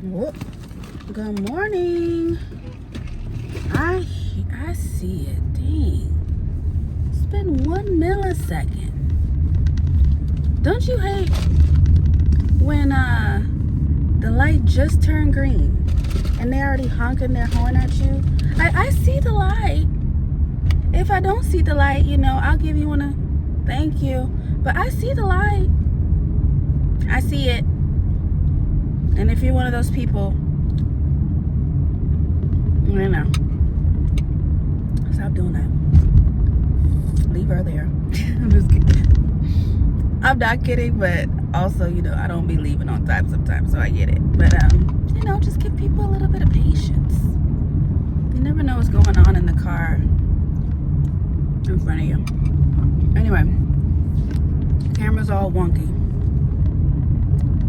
Whoop. Good morning. I see it. Dang. It's been 1 millisecond. Don't you hate when the light just turned green and they already honking their horn at you? I see the light. If I don't see the light, I'll give you one thank you. But I see the light. I see it. And if you're one of those people, stop doing that. Leave her there. I'm just kidding. I'm not kidding, but also, I don't be leaving on time sometimes, so I get it. But, just give people a little bit of patience. You never know what's going on in the car in front of you. Anyway, camera's all wonky.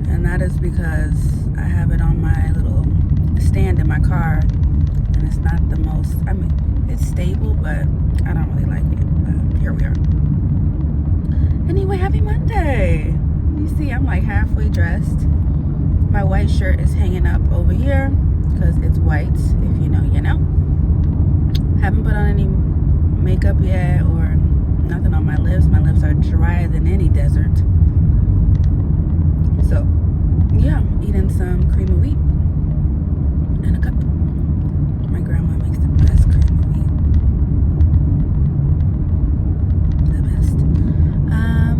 And that is because I have it on my little stand in my car, and it's not the most, it's stable, but I don't really like it. But here we are. Anyway, happy Monday. You see, I'm like halfway dressed. My white shirt is hanging up over here because it's white. If you know, you know. Haven't put on any makeup yet or nothing on my lips. My lips are drier than any desert. So, yeah, eating some cream of wheat in a cup. My grandma makes the best cream of wheat. The best.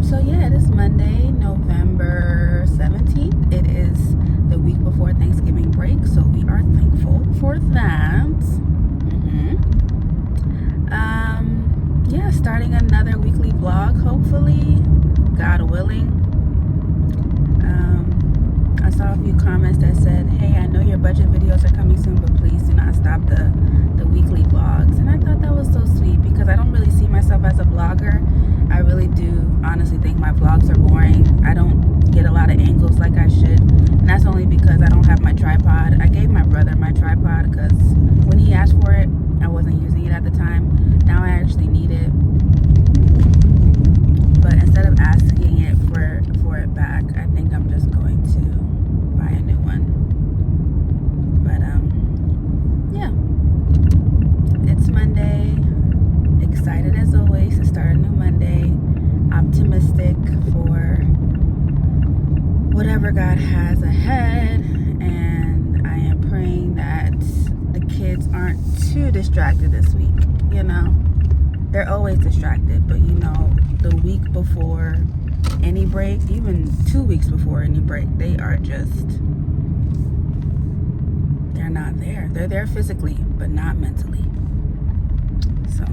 So yeah, it is Monday, November 17th. It is the week before Thanksgiving break, so we are thankful for that. Yeah, starting another weekly vlog, hopefully, God willing. I saw a few comments that said, hey, I know your budget videos are coming soon, but please do not stop the weekly vlogs. And I thought that was so sweet because I don't really see myself as a vlogger. I really do honestly think my vlogs are boring. I don't get a lot of angles like I should. And that's only because I don't have my tripod. I gave my brother my tripod because when he asked for it, I wasn't using it at the time. Now I actually need it. But instead of asking it for it back, I think I'm just going to buy a new one. But yeah, it's Monday. Excited as always to start a new Monday. Optimistic for whatever God has ahead, and I am praying that the kids aren't too distracted this week. They're always distracted, but the week before any break, even 2 weeks before any break, they're not there. They're there physically, but not mentally. So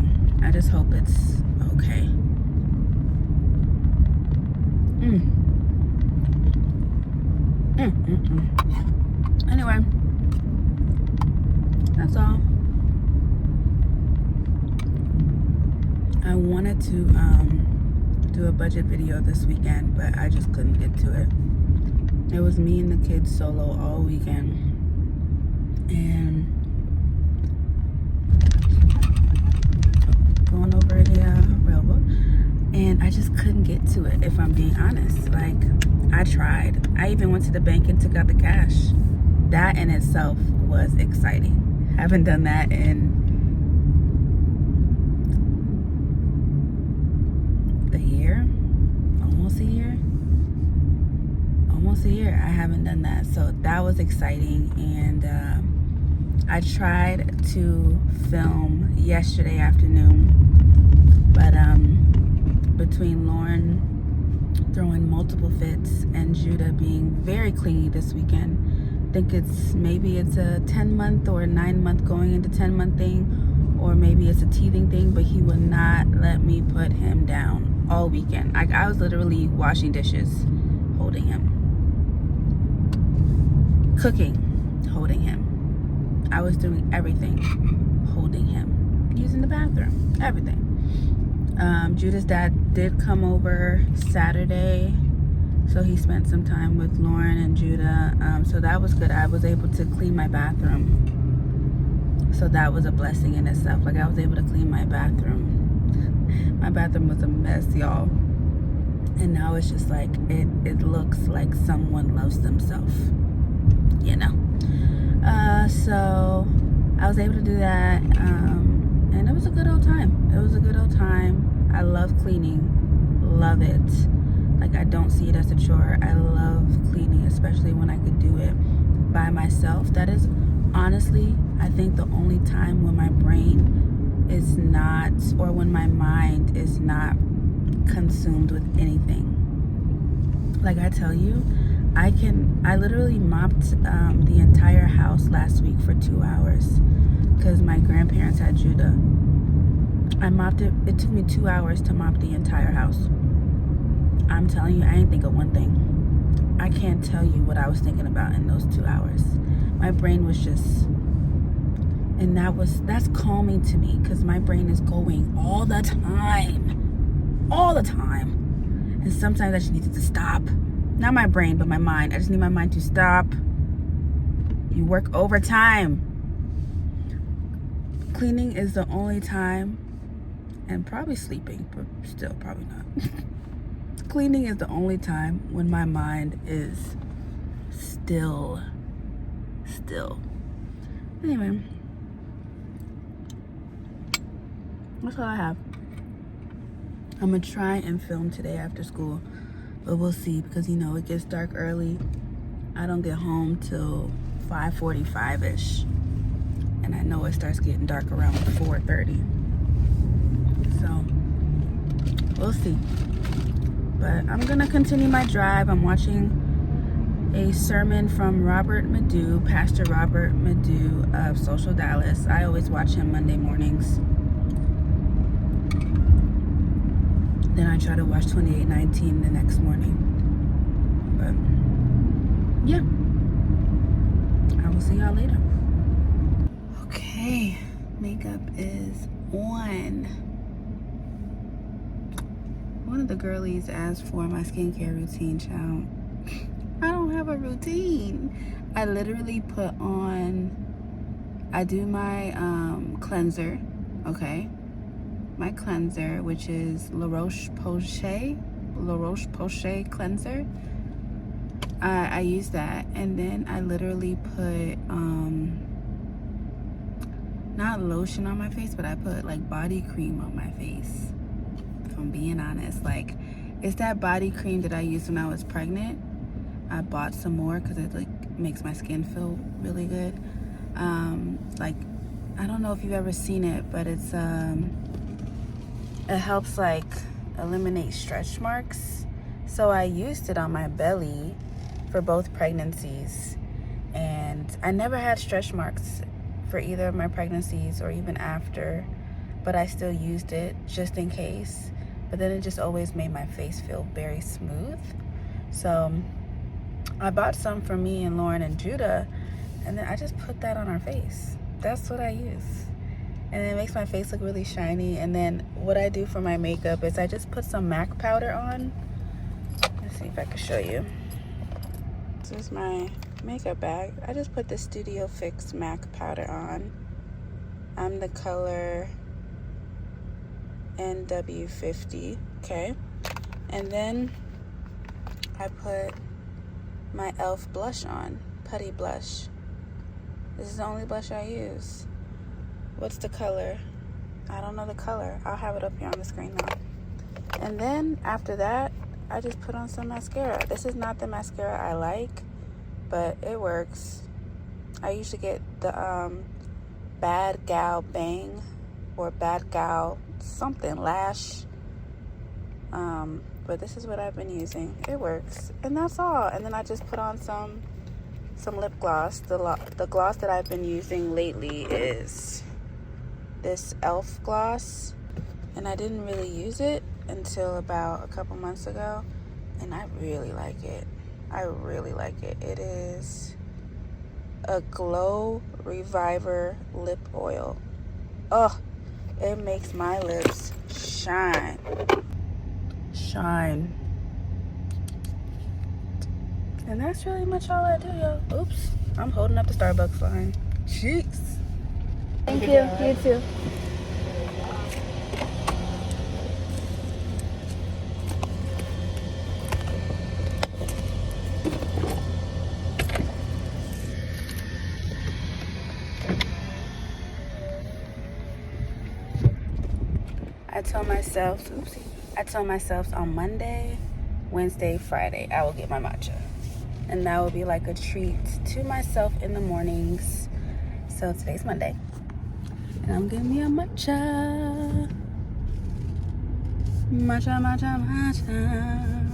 I just hope it's okay. Anyway, that's all. I wanted to do a budget video this weekend, but I just couldn't get to it. It was me and the kids solo all weekend, and going over the railroad, and I just couldn't get to it, if I'm being honest. Like, I tried. I even went to the bank and took out the cash. That in itself was exciting. Haven't done that in almost a year. I haven't done that, so that was exciting. And I tried to film yesterday afternoon, but between Lauren throwing multiple fits and Judah being very clingy this weekend, I think maybe it's a 10-month or a 9-month going into 10-month thing, or maybe it's a teething thing, but he would not let me put him down all weekend. I was literally washing dishes holding him, cooking holding him. I was doing everything holding him, using the bathroom, everything. Judah's dad did come over Saturday, so he spent some time with Lauren and Judah, so that was good. I was able to clean my bathroom, so that was a blessing in itself. Like, I was able to clean my bathroom. My bathroom was a mess, y'all, and now it's just like it looks like someone loves themselves, So I was able to do that, and it was a good old time. It was a good old time. I love cleaning, love it. Like, I don't see it as a chore. I love cleaning, especially when I could do it by myself. That is honestly, I think, the only time when my brain is not, or when my mind is not consumed with anything. Like, I tell you, I literally mopped the entire house last week for 2 hours because my grandparents had Judah. I mopped it. It took me 2 hours to mop the entire house. I'm telling you, I ain't think of one thing. I can't tell you what I was thinking about in those 2 hours. My brain was just, and that's calming to me because my brain is going all the time. All the time. And sometimes I just need it to stop. Not my brain, but my mind. I just need my mind to stop. You work overtime. Cleaning is the only time, and probably sleeping, but still probably not. Cleaning is the only time when my mind is still. Anyway, that's all I have. I'm gonna try and film today after school, but we'll see because, you know, it gets dark early. I don't get home till 5:45-ish, and I know it starts getting dark around 4:30. So we'll see. But I'm gonna continue my drive. I'm watching a sermon from Robert Madu, Pastor Robert Madu of Social Dallas. I always watch him Monday mornings. Then I try to watch 2819 the next morning. But yeah, I will see y'all later. Okay, makeup is on. One of the girlies asked for my skincare routine, child. I don't have a routine. I literally put on, I do my cleanser, okay? My cleanser, which is La Roche-Posay cleanser. I use that, and then I literally put not lotion on my face, but I put like body cream on my face. If I'm being honest, like, it's that body cream that I used when I was pregnant. I bought some more because it like makes my skin feel really good. Like, I don't know if you've ever seen it, but it's it helps like eliminate stretch marks. So I used it on my belly for both pregnancies, and I never had stretch marks for either of my pregnancies or even after, but I still used it just in case. But then it just always made my face feel very smooth. So I bought some for me and Lauren and Judah, and then I just put that on our face. That's what I use. And it makes my face look really shiny. And then what I do for my makeup is I just put some MAC powder on. Let's see if I can show you. This is my makeup bag. I just put the Studio Fix MAC powder on. I'm the color NW50, okay? And then I put my e.l.f. blush on, Putty Blush. This is the only blush I use. What's the color? I don't know the color. I'll have it up here on the screen now. And then after that, I just put on some mascara. This is not the mascara I like, but it works. I usually get the Bad Gal Bang or Bad Gal something lash. But this is what I've been using. It works. And that's all. And then I just put on some lip gloss. The gloss that I've been using lately is this e.l.f. gloss, and I didn't really use it until about a couple months ago, and I really like it. It is a Glow Reviver lip oil. Oh, it makes my lips shine. And that's really much all I do, y'all. Oops, I'm holding up the Starbucks line. Jeez. Thank you. You too. I told myself, on Monday, Wednesday, Friday, I will get my matcha. And that will be like a treat to myself in the mornings. So today's Monday. And I'm getting me a matcha. Matcha, matcha, matcha.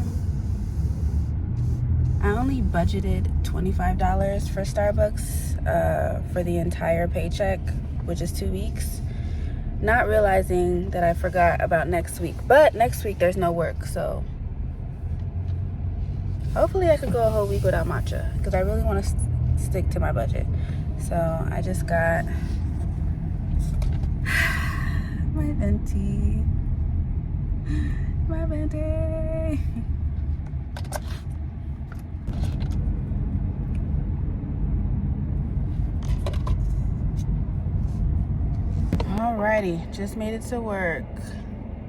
I only budgeted $25 for Starbucks for the entire paycheck, which is 2 weeks. Not realizing that I forgot about next week. But next week there's no work, so hopefully I could go a whole week without matcha because I really want to stick to my budget. So I just got my venti. My venti. Alrighty, just made it to work.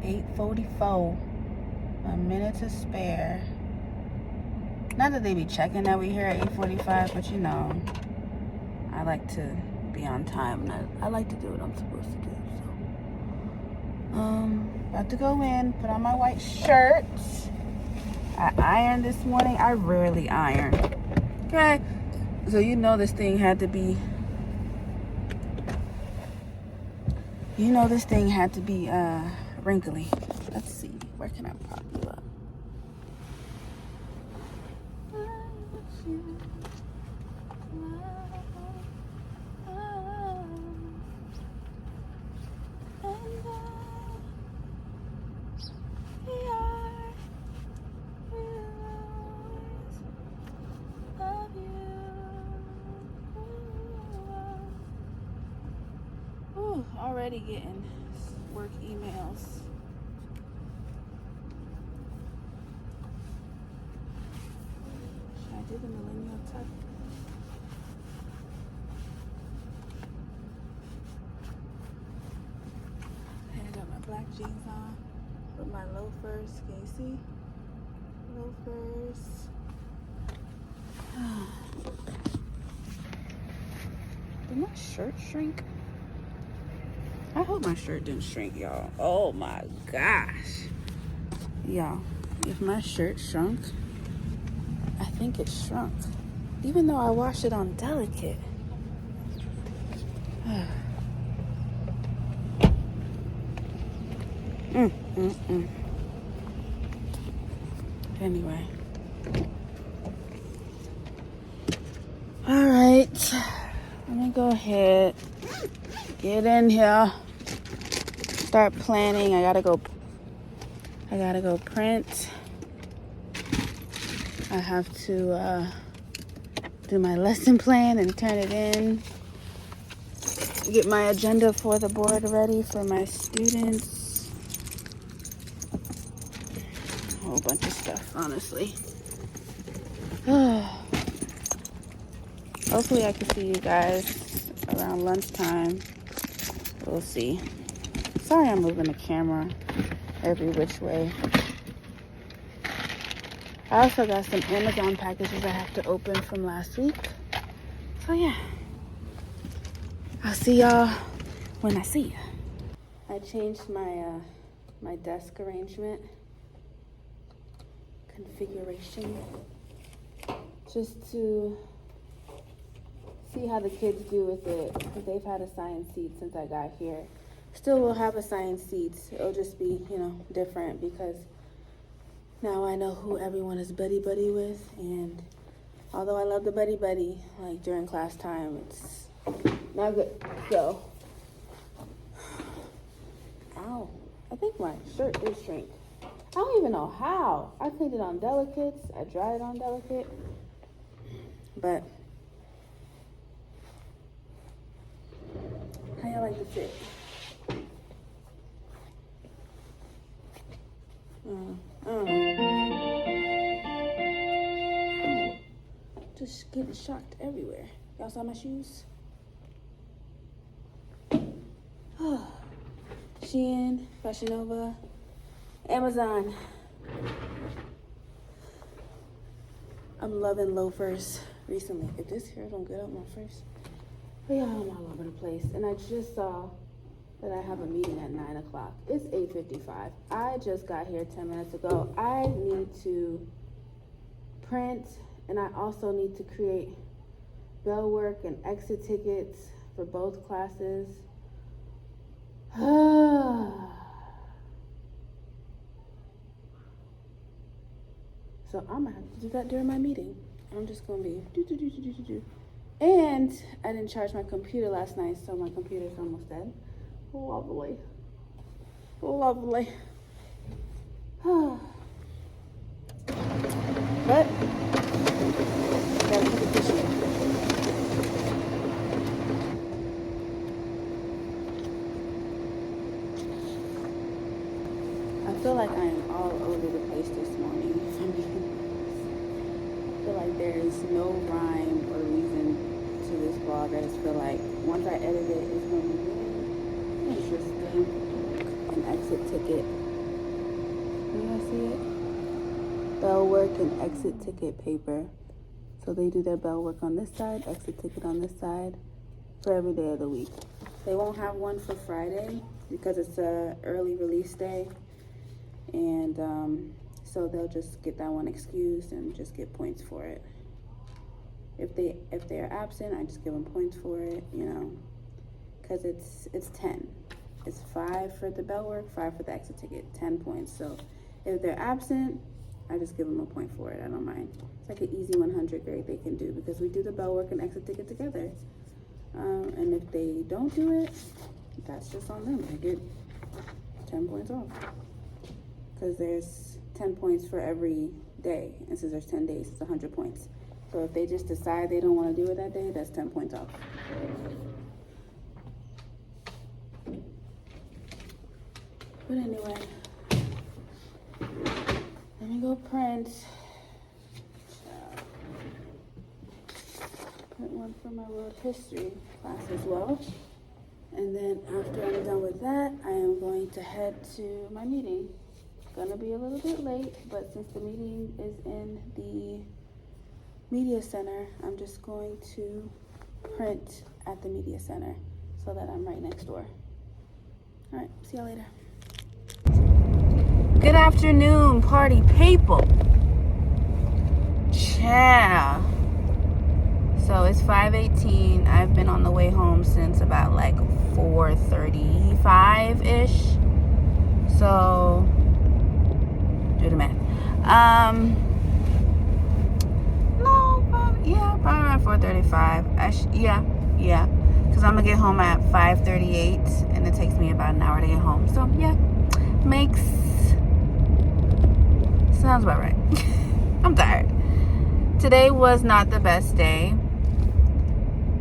8:44. A minute to spare. Not that they be checking that we here at 8:45, but you know, I like to be on time. I like to do what I'm supposed to do. So, about to go in, put on my white shirt. I ironed this morning. I rarely iron. Okay, so you know this thing had to be. You know this thing had to be wrinkly. Let's see, where can I prop you up? Already getting work emails. Should I do the millennial tuck? I got my black jeans on with my loafers. Can you see? Loafers. Did my shirt shrink? I hope my shirt didn't shrink, y'all. Oh my gosh. Y'all, if my shirt shrunk, I think it shrunk. Even though I washed it on delicate. Anyway. All right. Let me go ahead. Get in here. Start planning. I gotta go print. I have to do my lesson plan and turn it in. Get my agenda for the board ready for my students. A whole bunch of stuff, honestly. Hopefully I can see you guys around lunchtime. We'll see. Sorry I'm moving the camera every which way. I also got some Amazon packages I have to open from last week. So yeah. I'll see y'all when I see you. I changed my desk arrangement configuration just to see how the kids do with it, because they've had assigned seats since I got here. Still will have assigned seats. It'll just be, different because now I know who everyone is buddy-buddy with, and although I love the buddy-buddy, like during class time, it's not good. So, ow, I think my shirt did shrink. I don't even know how. I cleaned it on delicates. I dried it on delicate. But how y'all like to fit? Just getting shocked everywhere. Y'all saw my shoes? Shein, Fashion Nova, Amazon. I'm loving loafers recently. If this hair don't get up my face, but yeah, I'm all over the place. And I just saw that I have a meeting at 9 o'clock. It's 8:55. I just got here 10 minutes ago. I need to print, and I also need to create bell work and exit tickets for both classes. So I'm gonna have to do that during my meeting. I'm just gonna be do. And I didn't charge my computer last night, so my computer's almost dead. Lovely. Lovely. But gotta keep it pushing. I feel like I am all over the place this morning. I feel like there is no rhyme or reason to this vlog. I just feel like once I edit it, it's going to be really interesting. An exit ticket. Can you guys see it? Bell work and exit ticket paper. So they do their bell work on this side, exit ticket on this side for every day of the week. They won't have one for Friday because it's a early release day. And so they'll just get that one excused and just get points for it. If they are absent, I just give them points for it, you know, because it's 10. It's 5 for the bell work, 5 for the exit ticket, 10 points. So if they're absent, I just give them a point for it. I don't mind. It's like an easy 100 grade they can do because we do the bell work and exit ticket together. And if they don't do it, that's just on them. They get 10 points off. Because there's 10 points for every day. And since there's 10 days, it's 100 points. So if they just decide they don't want to do it that day, that's 10 points off. But anyway, let me go print. Print one for my world history class as well. And then after I'm done with that, I am going to head to my meeting. Gonna be a little bit late, but since the meeting is in the media center, I'm just going to print at the media center so that I'm right next door. All right, see y'all later. Good afternoon, party people. Ciao. So it's 5:18. I've been on the way home since about like 4:35-ish. So do the math. No, probably around 4:35. Yeah. Because I'm gonna get home at 5:38, and it takes me about an hour to get home. So yeah, sounds about right. I'm tired. Today was not the best day.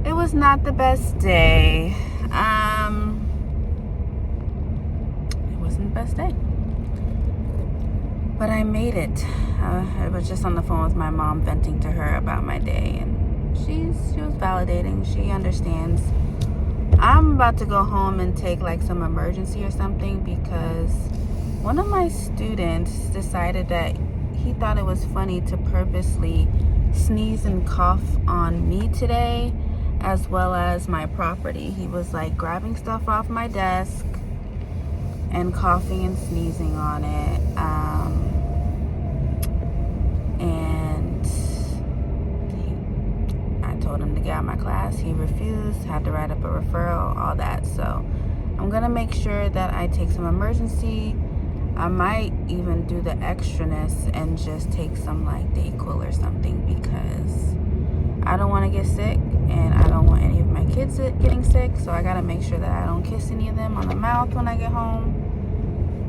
It was not the best day. It wasn't the best day. But I made it. I was just on the phone with my mom venting to her about my day, and she was validating. She understands. I'm about to go home and take like some emergency or something because one of my students decided that he thought it was funny to purposely sneeze and cough on me today, as well as my property. He was like grabbing stuff off my desk and coughing and sneezing on it. And I told him to get out of my class. He refused, had to write up a referral, all that. So I'm gonna make sure that I take some emergency. I might even do the extraness and just take some like Dayquil or something because I don't want to get sick and I don't want any of my kids getting sick. So I gotta make sure that I don't kiss any of them on the mouth when I get home.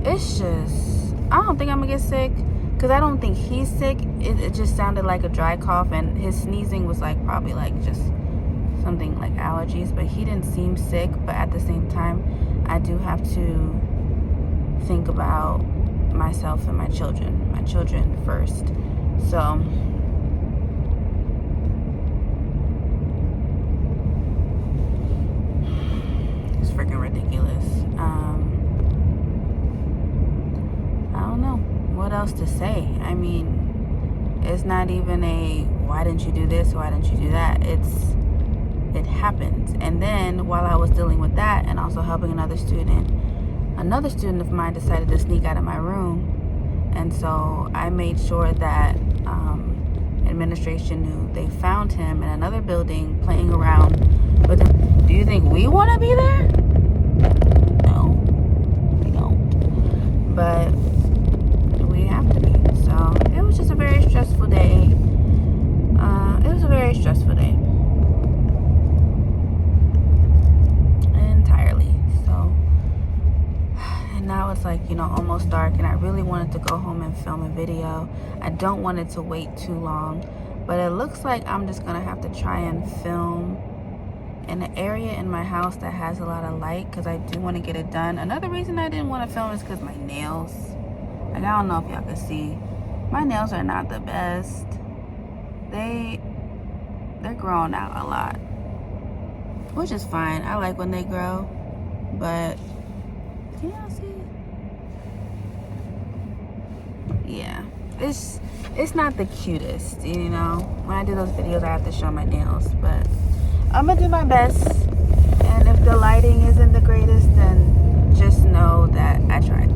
It's just, I don't think I'm gonna get sick because I don't think he's sick. It just sounded like a dry cough, and his sneezing was like probably like just something like allergies, but he didn't seem sick. But at the same time, I do have to think about myself and my children first. So it's freaking ridiculous. I don't know what else to say. I mean, it's not even a why didn't you do this, why didn't you do that. It happened. And then while I was dealing with that and also helping another student of mine decided to sneak out of my room. And so I made sure that administration knew. They found him in another building playing around with him. Do you think we want to be there? No, we don't. But we have to be. So it was just a very stressful day. It was a very stressful day. Entirely. So, and now it's like, almost dark, and I really wanted to go home and film a video. I don't want it to wait too long, but it looks like I'm just gonna have to try and film in an area in my house that has a lot of light, because I do want to get it done. Another reason I didn't want to film is because my nails, like, I don't know if y'all can see, my nails are not the best. They're growing out a lot, which is fine. I like when they grow, but can y'all see? Yeah, it's not the cutest, When I do those videos, I have to show my nails, but I'm gonna do my best. And if the lighting isn't the greatest, then just know that I tried.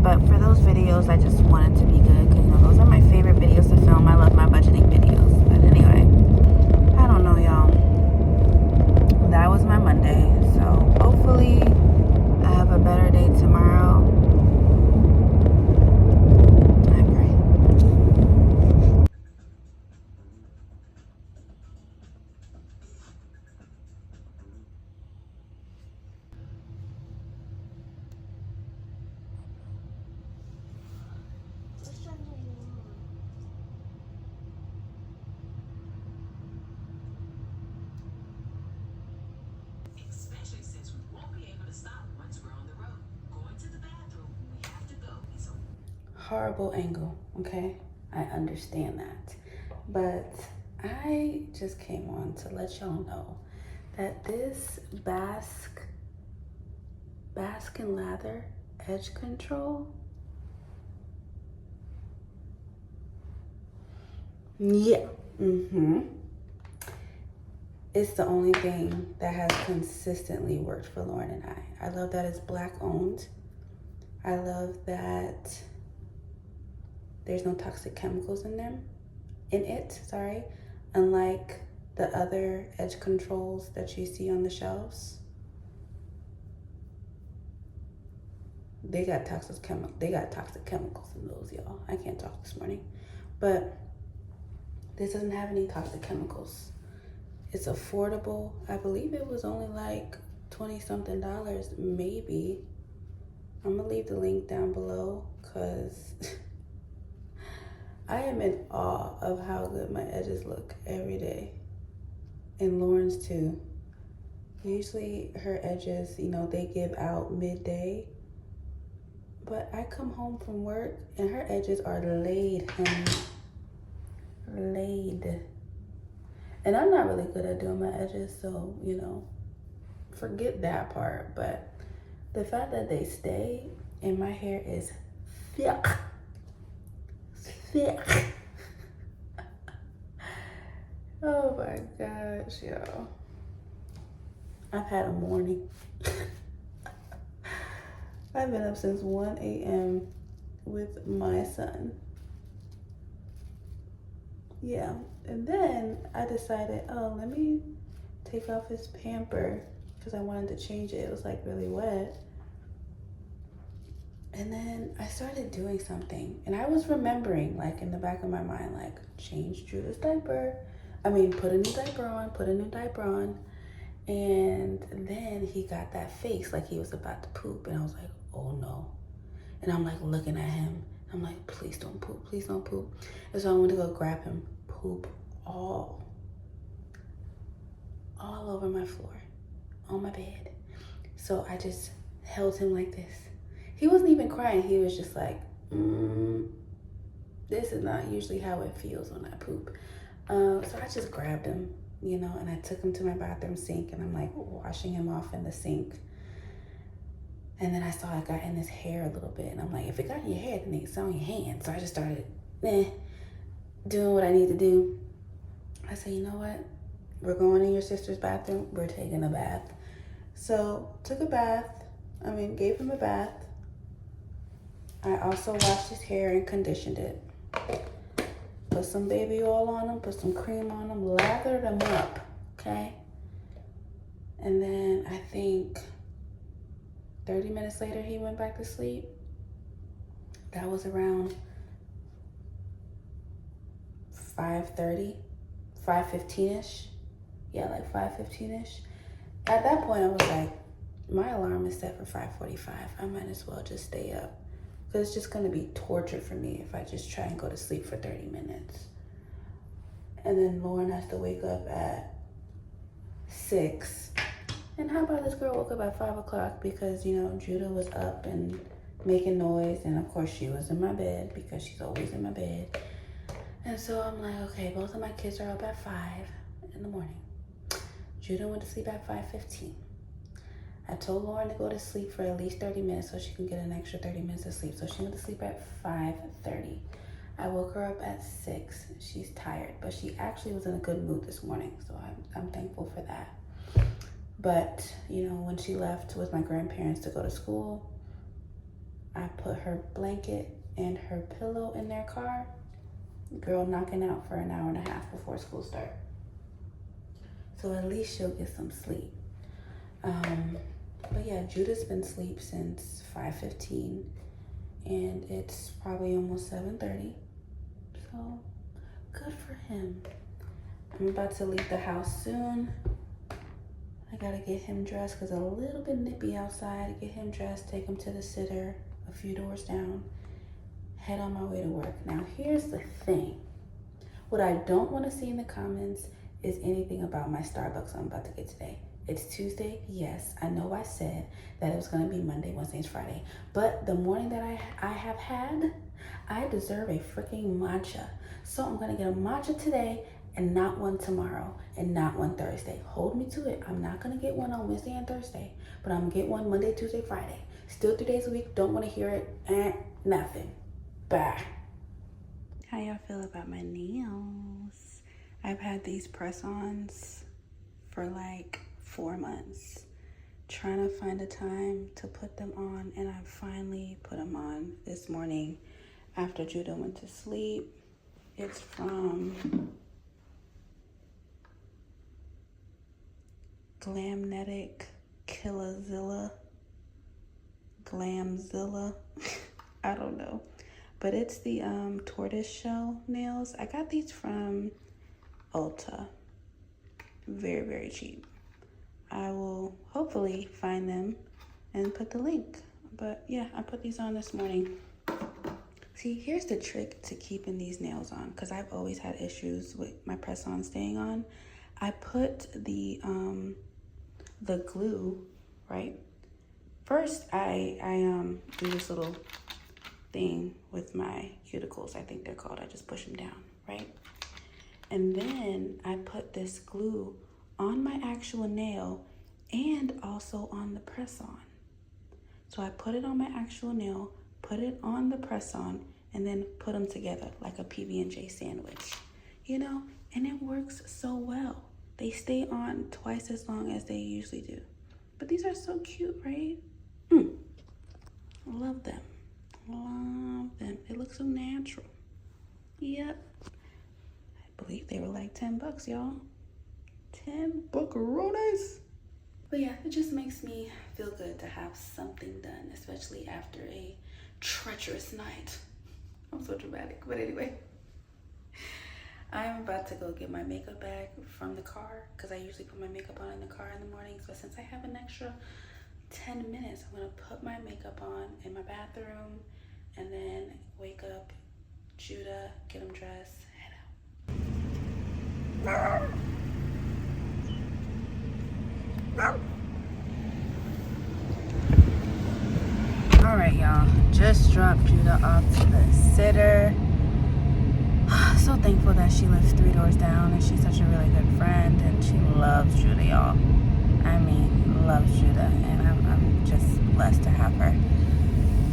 But for those videos, I just want it to be good, because those are my favorite videos to film. I love my budgeting videos. But anyway, I don't know, y'all. That was my Monday. So hopefully I have a better day tomorrow. I pray. Horrible angle, okay? I understand that. But I just came on to let y'all know that this Basque and Lather edge control, yeah, it's the only thing that has consistently worked for Lauren and I. I love that it's Black owned. I love that there's no toxic chemicals in it, unlike the other edge controls that you see on the shelves. They got toxic chemicals in those, y'all. I can't talk this morning. But this doesn't have any toxic chemicals. It's affordable. I believe it was only like $20-something, maybe. I'm gonna leave the link down below, because I am in awe of how good my edges look every day. And Lauren's too. Usually her edges, they give out midday. But I come home from work and her edges are laid, honey. Laid. And I'm not really good at doing my edges, so, forget that part. But the fact that they stay and my hair is thick. Oh my gosh, y'all. I've had a morning. I've been up since 1 a.m. with my son. Yeah, and then I decided, let me take off his pamper, because I wanted to change it. It was like really wet. And then I started doing something, and I was remembering, like, in the back of my mind, like, change Judah's diaper. Put a new diaper on. And then he got that face like he was about to poop, and I was like, oh no. And I'm like looking at him. I'm like, please don't poop, please don't poop. And so I went to go grab him. Poop all over my floor, on my bed. So I just held him like this. He wasn't even crying. He was just like, this is not usually how it feels when I poop. So I just grabbed him, and I took him to my bathroom sink, and I'm like washing him off in the sink. And then I saw it got in his hair a little bit, and I'm like, if it got in your hair, then it's on your hand. So I just started doing what I need to do. I said, you know what? we're going in your sister's bathroom. We're taking a bath. So took a bath. Gave him a bath. I also washed his hair and conditioned it. Put some baby oil on him, put some cream on him, lathered him up, okay? And then I think 30 minutes later, he went back to sleep. That was around 5:30, 5:15-ish. Yeah, like 5:15-ish. At that point, I was like, my alarm is set for 5:45. I might as well just stay up. Because it's just going to be torture for me if I just try and go to sleep for 30 minutes. And then Lauren has to wake up at 6. And how about this girl woke up at 5 o'clock because, Judah was up and making noise. And of course she was in my bed because she's always in my bed. And so I'm like, okay, both of my kids are up at 5 in the morning. Judah went to sleep at 5:15. I told Lauren to go to sleep for at least 30 minutes so she can get an extra 30 minutes of sleep. So she went to sleep at 5:30. I woke her up at 6. She's tired, but she actually was in a good mood this morning. So I'm thankful for that. But, when she left with my grandparents to go to school, I put her blanket and her pillow in their car. Girl knocking out for an hour and a half before school starts. So at least she'll get some sleep. But yeah, Judah's been asleep since 5:15 and it's probably almost 7:30. So good for him. I'm about to leave the house soon. I gotta get him dressed because it's a little bit nippy outside. Get him dressed, take him to the sitter a few doors down, head on my way to work. Now here's the thing. What I don't want to see in the comments is anything about my Starbucks I'm about to get today. It's Tuesday. Yes, I know I said that it was going to be Monday, Wednesday, and Friday. But the morning that I have had, I deserve a freaking matcha. So I'm going to get a matcha today and not one tomorrow and not one Thursday. Hold me to it. I'm not going to get one on Wednesday and Thursday, but I'm going to get one Monday, Tuesday, Friday. Still 3 days a week. Don't want to hear it. Nothing. Bye. How y'all feel about my nails? I've had these press-ons for like 4 months, trying to find a time to put them on, and I finally put them on this morning after Judah went to sleep. It's from Glamnetic Killazilla, Glamzilla, I don't know, but it's the Tortoise Shell nails. I got these from Ulta, very, very cheap. I will hopefully find them and put the link. But yeah, I put these on this morning. See, here's the trick to keeping these nails on, because I've always had issues with my press-on staying on. I put the glue, right? First, I do this little thing with my cuticles, I think they're called. I just push them down, right? And then I put this glue on my actual nail and also on the press-on. So I put it on my actual nail, put it on the press-on, and then put them together like a PB&J sandwich, and it works so well. They stay on twice as long as they usually do. But these are so cute, right? Love them. Love them. They look so natural. Yep. I believe they were like 10 bucks, y'all. 10 buckaroonies. But yeah, it just makes me feel good to have something done, especially after a treacherous night. I'm so dramatic, but anyway. I'm about to go get my makeup bag from the car because I usually put my makeup on in the car in the morning. So since I have an extra 10 minutes, I'm gonna put my makeup on in my bathroom and then wake up Judah, get him dressed, head out. All right, y'all, just dropped Judah off to the sitter. So thankful that she lives 3 doors down and she's such a really good friend and she loves Judah, y'all. I mean, loves Judah, and I'm just blessed to have her.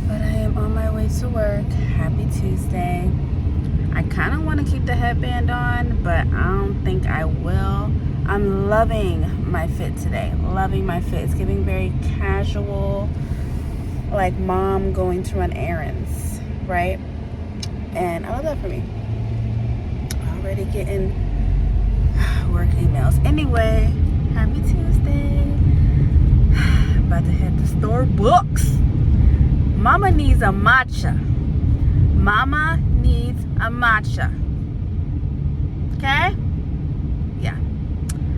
But I am on my way to work. Happy Tuesday. I kind of want to keep the headband on, but I don't think I will. I'm loving my fit today. Loving my fit. It's giving very casual, like mom going to run errands, right? And I love that for me. Already getting work emails. Anyway, happy Tuesday. About to head to Starbucks. Mama needs a matcha. Mama needs a matcha. Okay? Yeah.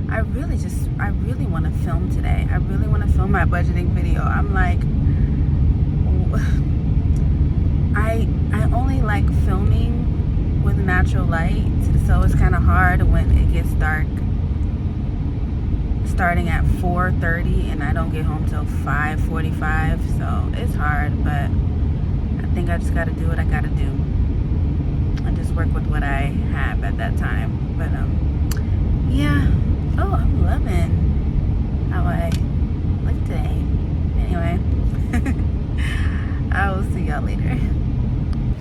I really want to film today. I really want to film my budgeting video. I'm like, I only like filming with natural light, so it's kind of hard when it gets dark. Starting at 4:30 and I don't get home till 5:45, so it's hard, but I think I just got to do what I got to do and just work with what I have at that time. But yeah. Oh, I'm loving how I look today. Anyway, I will see y'all later.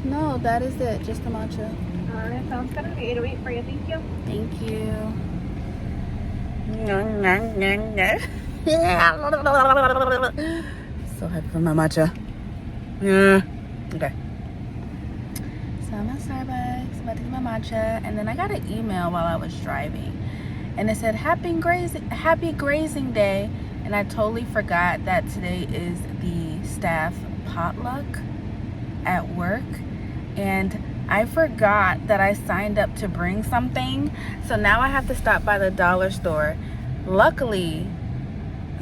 No, that is it. Just the matcha. All right, sounds good. 808 for you. Thank you. Thank you. So happy for my matcha. Yeah. Okay. So I'm at Starbucks, about to get my matcha, and then I got an email while I was driving, and it said happy grazing day, and I totally forgot that today is the staff potluck at work, and I forgot that I signed up to bring something, so now I have to stop by the dollar store. Luckily,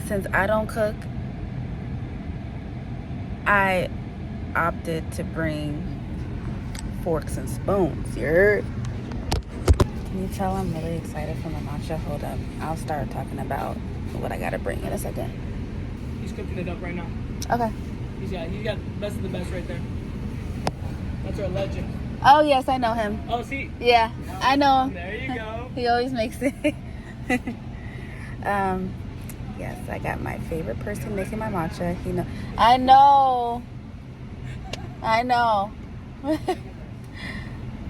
since I don't cook, I opted to bring forks and spoons. You heard? Can you tell I'm really excited for my matcha? Hold up. I'll start talking about what I gotta bring in a second. He's cooking it up right now. Okay. He's got best of the best right there. That's our legend. Oh, yes, I know him. Oh, see? Yeah, I know him. There you go. He always makes it. Yes, I got my favorite person making my matcha. I know.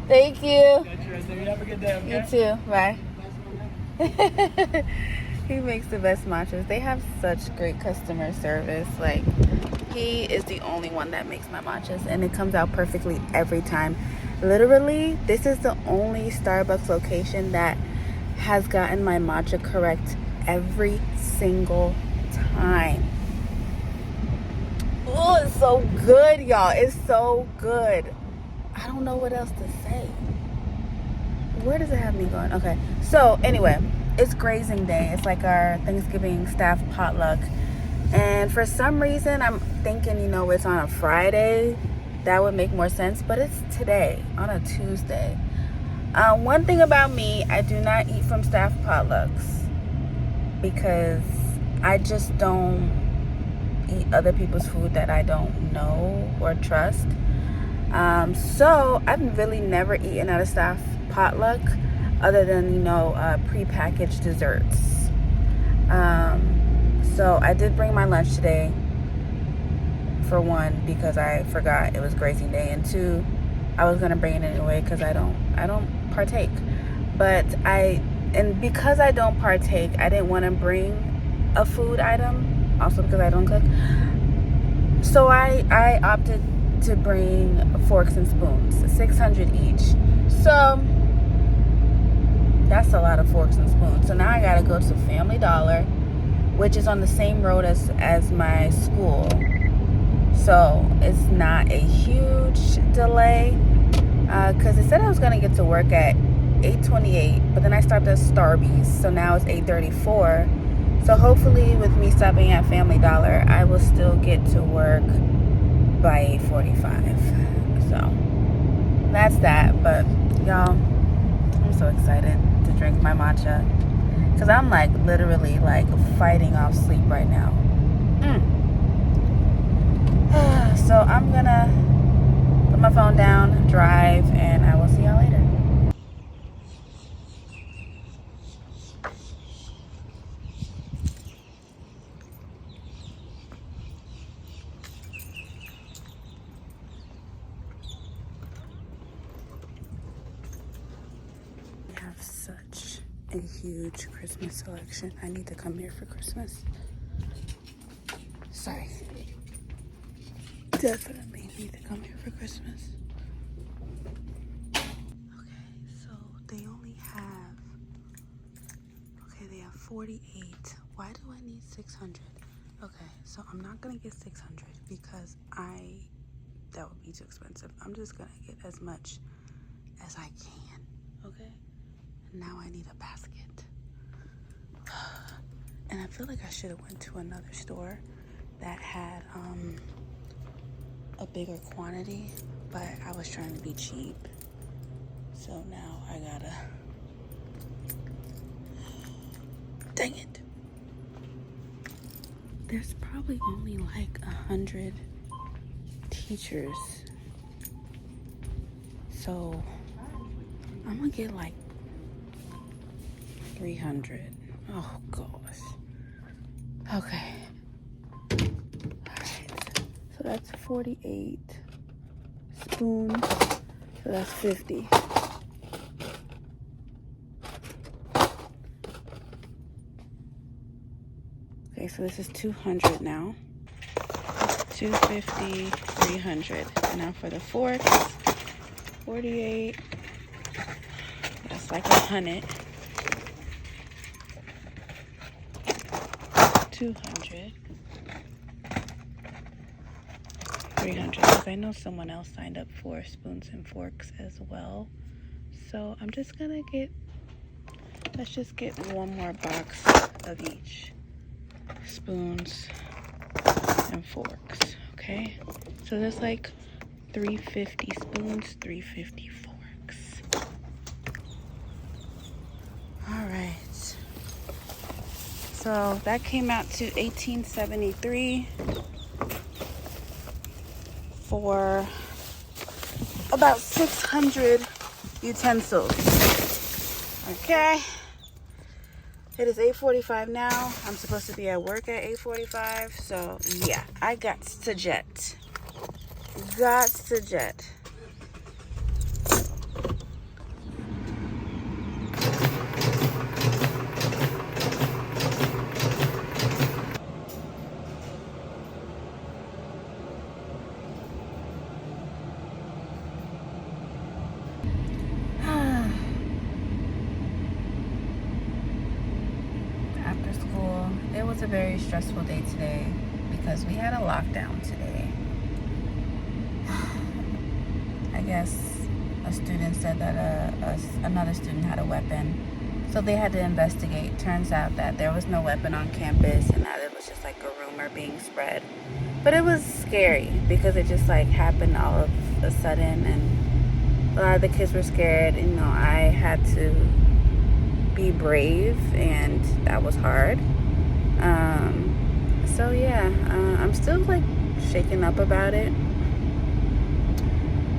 Thank you. Got you right there. You have a good day, okay? You too. Bye. He makes the best matchas. They have such great customer service. Like, he is the only one that makes my matchas, and it comes out perfectly every time. Literally, this is the only Starbucks location that has gotten my matcha correct every single time. Oh, it's so good, y'all. It's so good. I don't know what else to say. Where does it have me going? Okay. So, anyway, it's grazing day. It's like our Thanksgiving staff potluck. And for some reason, I'm thinking, it's on a Friday. That would make more sense. But it's today, on a Tuesday. One thing about me, I do not eat from staff potlucks because I just don't eat other people's food that I don't know or trust. So I've really never eaten at a staff potluck other than, prepackaged desserts. So I did bring my lunch today, for one, because I forgot it was grazing day, and two, I was gonna bring it anyway because I don't partake. But because I don't partake, I didn't want to bring a food item, also because I don't cook. So I opted to bring forks and spoons, 600 each. So that's a lot of forks and spoons. So now I gotta go to Family Dollar, which is on the same road as my school. So it's not a huge delay, because it said I was gonna get to work at 8:28, but then I stopped at Starbucks, so now it's 8:34. So hopefully with me stopping at Family Dollar, I will still get to work by 8:45. So that's that. But y'all, I'm so excited to drink my matcha because I'm like literally like fighting off sleep right now. So I'm gonna put my phone down, drive, and I will see y'all later. We have such a huge Christmas selection. I need to come here for Christmas. Sorry. Definitely need to come here for Christmas. Okay, so they only have, they have 48. Why do I need 600? Okay, so I'm not gonna get 600 because that would be too expensive. I'm just gonna get as much as I can, okay? And now I need a basket. And I feel like I should have went to another store that had a bigger quantity, but I was trying to be cheap. So now I gotta, dang it. There's probably only like 100 teachers. So I'm gonna get like 300. Oh gosh. Okay. Alright. So that's 48 spoons. So that's 50. Okay, so this is 200 now. 250, 300. Now for the forks, 48. That's like 100. 200. 300. Because I know someone else signed up for spoons and forks as well. So I'm just gonna let's just get one more box of each. Spoons and forks, okay? So there's like 350 spoons, 350 forks. All right. So that came out to $18.73 for about 600 utensils. Okay. It is 8:45 now. I'm supposed to be at work at 8:45. So yeah, I got to jet. Got to jet. After school, it was a very stressful day today because we had a lockdown today. I guess a student said that another student had a weapon, so they had to investigate. Turns out that there was no weapon on campus and that it was just like a rumor being spread. But it was scary because it just like happened all of a sudden, and a lot of the kids were scared. You know, I had to be brave, and that was hard. So yeah, I'm still like shaken up about it.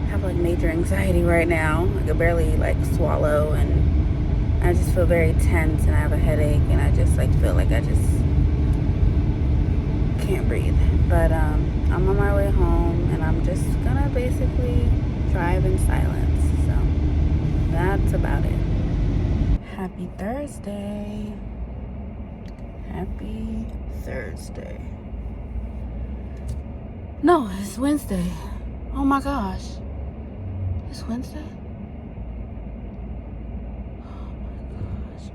I have like major anxiety right now. I could barely like swallow, and I just feel very tense, and I have a headache, and I just like feel like I just can't breathe. But I'm on my way home, and I'm just gonna basically drive in silence. So that's about it. Happy Thursday. Happy Thursday. No, it's Wednesday. Oh my gosh. It's Wednesday? Oh my gosh.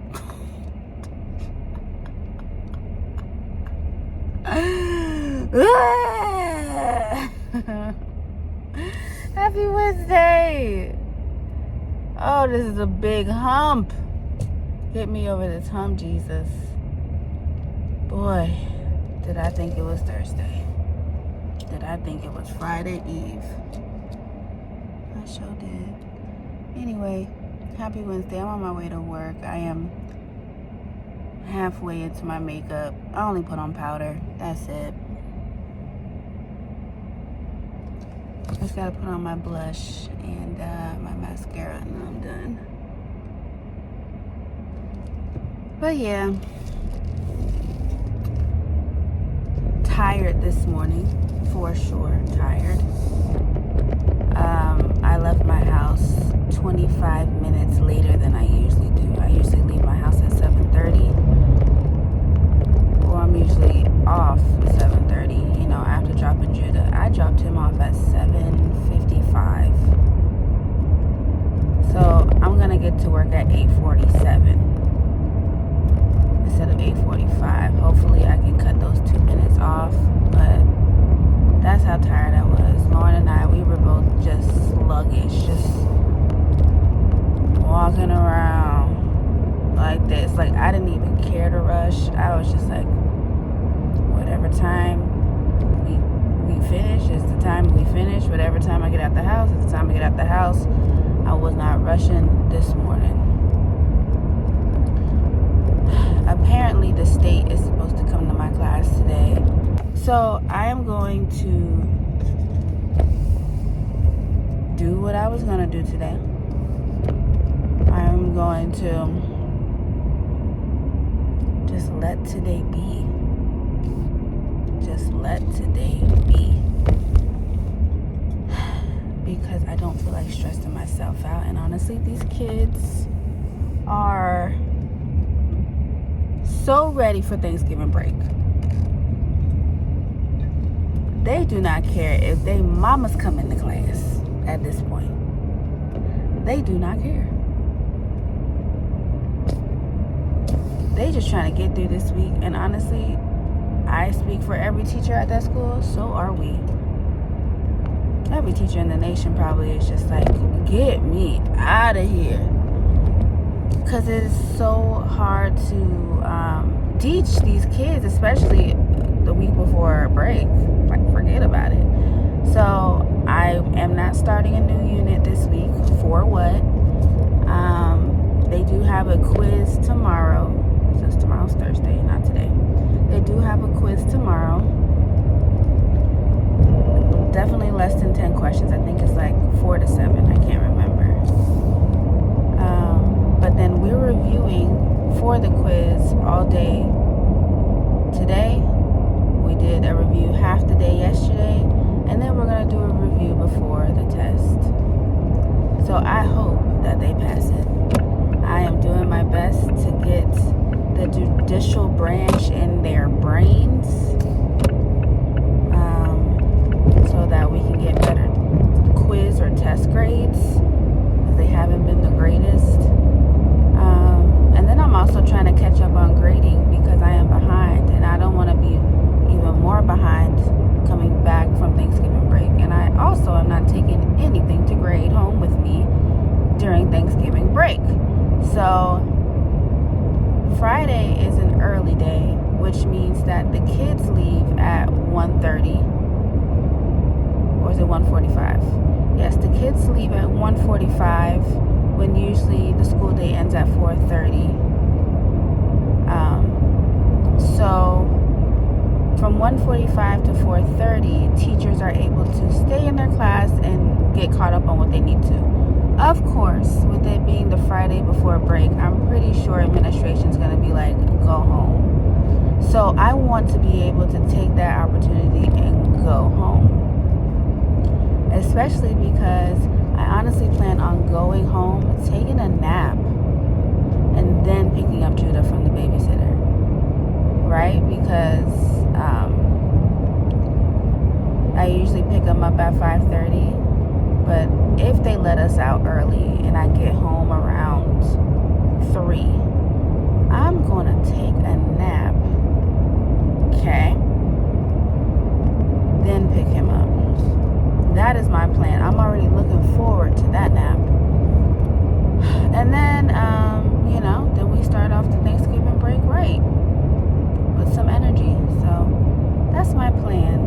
Happy Wednesday. Oh, this is a big hump. Get me over this hump, Jesus. Boy, did I think it was Thursday. Did I think it was Friday Eve. I sure did. Anyway, happy Wednesday. I'm on my way to work. I am halfway into my makeup. I only put on powder. That's it. I just gotta put on my blush and my mascara, and I'm done. But yeah, tired this morning, for sure, tired. I left my house 25 minutes later than I usually do. I usually leave my house 7:30. Well, I'm usually off at 7:30, you know, after dropping Judah. I dropped him off at 7:55. So I'm gonna get to work at 8:47 instead of 8:45. Hopefully I can cut those 2 minutes off, but that's how tired I was. Lauren and I, we were both just sluggish, just walking around like this. Like, I didn't even care to rush. I was just like, whatever time we finish is the time we finish. Whatever time I get out the house is the time I get out the house. I was not rushing this morning. Apparently the state is supposed to come to my class today. So I am going to do what I was going to do today. I'm going to just let today be. Just let today be. Because I don't feel like stressing myself out. And honestly, these kids are so ready for Thanksgiving break. They do not care if they mamas come into class at this point. They do not care. They just trying to get through this week. And honestly, I speak for every teacher at that school. So are we. Every teacher in the nation probably is just like, get me out of here. Because it's so hard to teach these kids, especially the week before break. Like, forget about it. So I am not starting a new unit this week. For what? They do have a quiz tomorrow. Since tomorrow's Thursday, not today. They do have a quiz tomorrow. Definitely less than 10 questions. I think it's like 4 to 7. I can't remember. But then we're reviewing for the quiz all day today. We did a review half the day yesterday, and then we're going to do a review before the test. So I hope that they pass it. I am doing my best to get the judicial branch in their brains, so that we can get better quiz or test grades, because they haven't been the greatest. And then I'm also trying to catch up on grading, because I am behind, and I don't want to be even more behind coming back from Thanksgiving break. And I also am not taking anything to grade home with me during Thanksgiving break. So Friday is an early day, which means that the kids leave at 1:30. Or is it 1:45? Yes, the kids leave at 1:45, when usually the school day ends at 4:30. So from 1:45 to 4:30, teachers are able to stay in their class and get caught up on what they need to. Of course, with it being the Friday before break, I'm pretty sure administration's going to be like, go home. So I want to be able to take that opportunity and go home. Especially because I honestly plan on going home, taking a nap, and then picking up Judah from the babysitter. Right? Because I usually pick him up at 5:30. But if they let us out early and I get home around 3, I'm going to take a nap. Okay? Then pick him up. That is my plan. I'm already looking forward to that nap. And then, then we start off the Thanksgiving break right, with some energy. So that's my plan.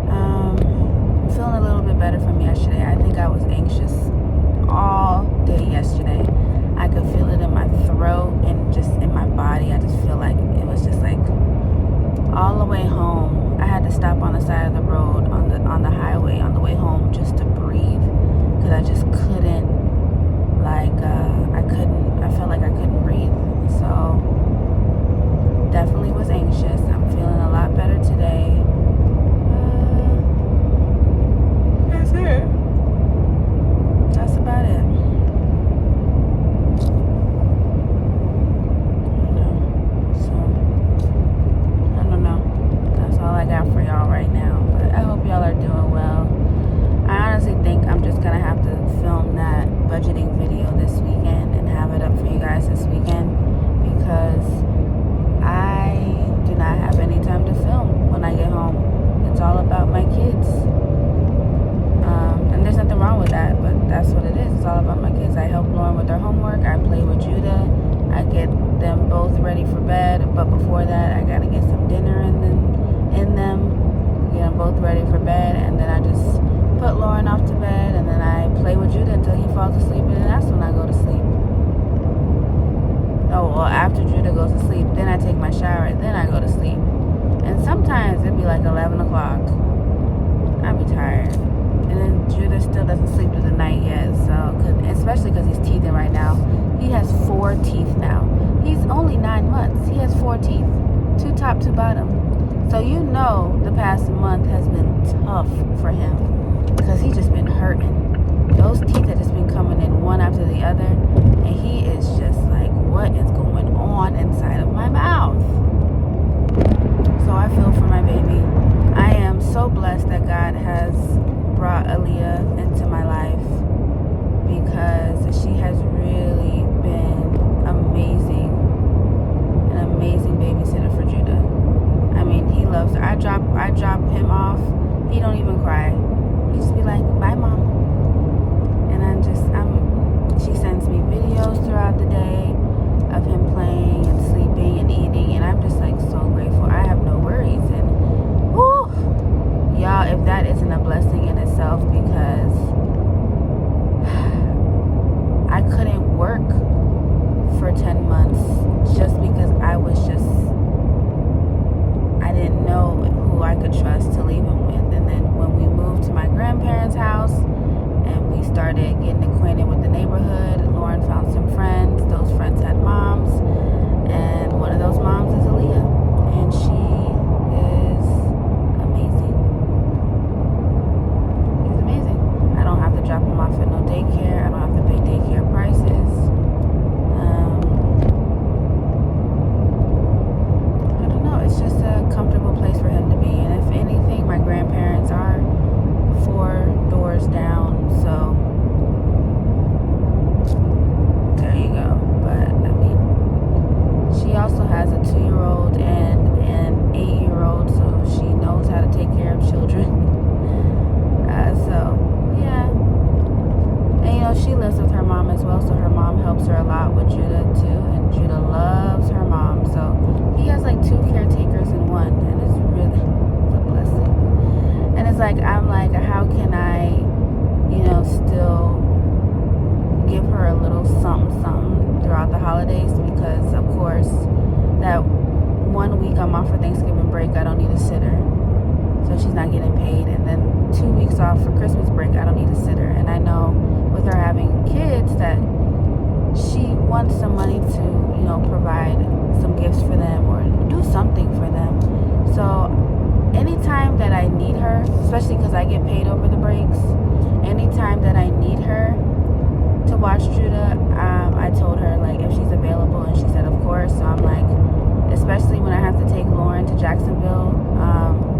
I'm feeling a little bit better from yesterday. I think I was anxious all day yesterday. I could feel it in my throat and just them both ready for bed. But before that, I gotta get some dinner in them. Get them both ready for bed, and then I just put Lauren off to bed, and then I play with Judah until he falls asleep, and then that's when I go to sleep. Oh, well, after Judah goes to sleep, then I take my shower, and then I go to sleep. And sometimes it'd be like 11 o'clock. I'd be tired. And then Judah still doesn't sleep through the night yet, especially because he's teething right now. He has 4 teeth now. He's only 9 months. He has 4 teeth. 2 top, 2 bottom. So you know the past month has been tough for him because he's just been hurting. Those teeth have just been coming in one after the other, and he is just like, what is going on inside of my mouth? So I feel for my baby. I am so blessed that God has brought Aaliyah into my life because she has really been amazing, an amazing babysitter for Judah. I mean, he loves her. I drop him off. He don't even cry. He just be like, bye, Mom. And she sends me videos throughout the day of him playing and sleeping and eating, and I'm just like so grateful. I have no worries, and whoo, y'all, if that isn't a blessing in itself, because I couldn't work for 10 months just because I didn't know who I could trust to leave him with. And then when we moved to my grandparents' house and we started getting acquainted with the neighborhood, Lauren found some friends. Those friends had moms, and one of those moms is Aaliyah, and she is amazing. She's amazing. I don't have to drop him off at no daycare. I don't have to pay daycare prices. I don't know. It's just a comfortable place for him to be. And if anything, my grandparents are 4 doors down. So there you go. But I mean, she also has a 2-year-old and an 8-year-old, so she knows how to take care of children. So yeah. And you know, she lives with her mom as well, so her mom helps her a lot with Judah too, and Judah loves her mom. So he has like 2 caretakers in one, and it's really a blessing. And it's like, I'm like, how can I, still give her a little something throughout the holidays, because of course that 1 week I'm off for Thanksgiving break, I don't need a sitter, so she's not getting paid. And then 2 weeks off for Christmas break, I don't need a sitter. And I know with her having kids that she wants some money to, provide some gifts for them or do something for them. So anytime that I need her, especially because I get paid over the breaks, anytime that I need her to watch Judah, I told her like if she's available, and she said of course. So I'm like, especially when I have to take Lauren to Jacksonville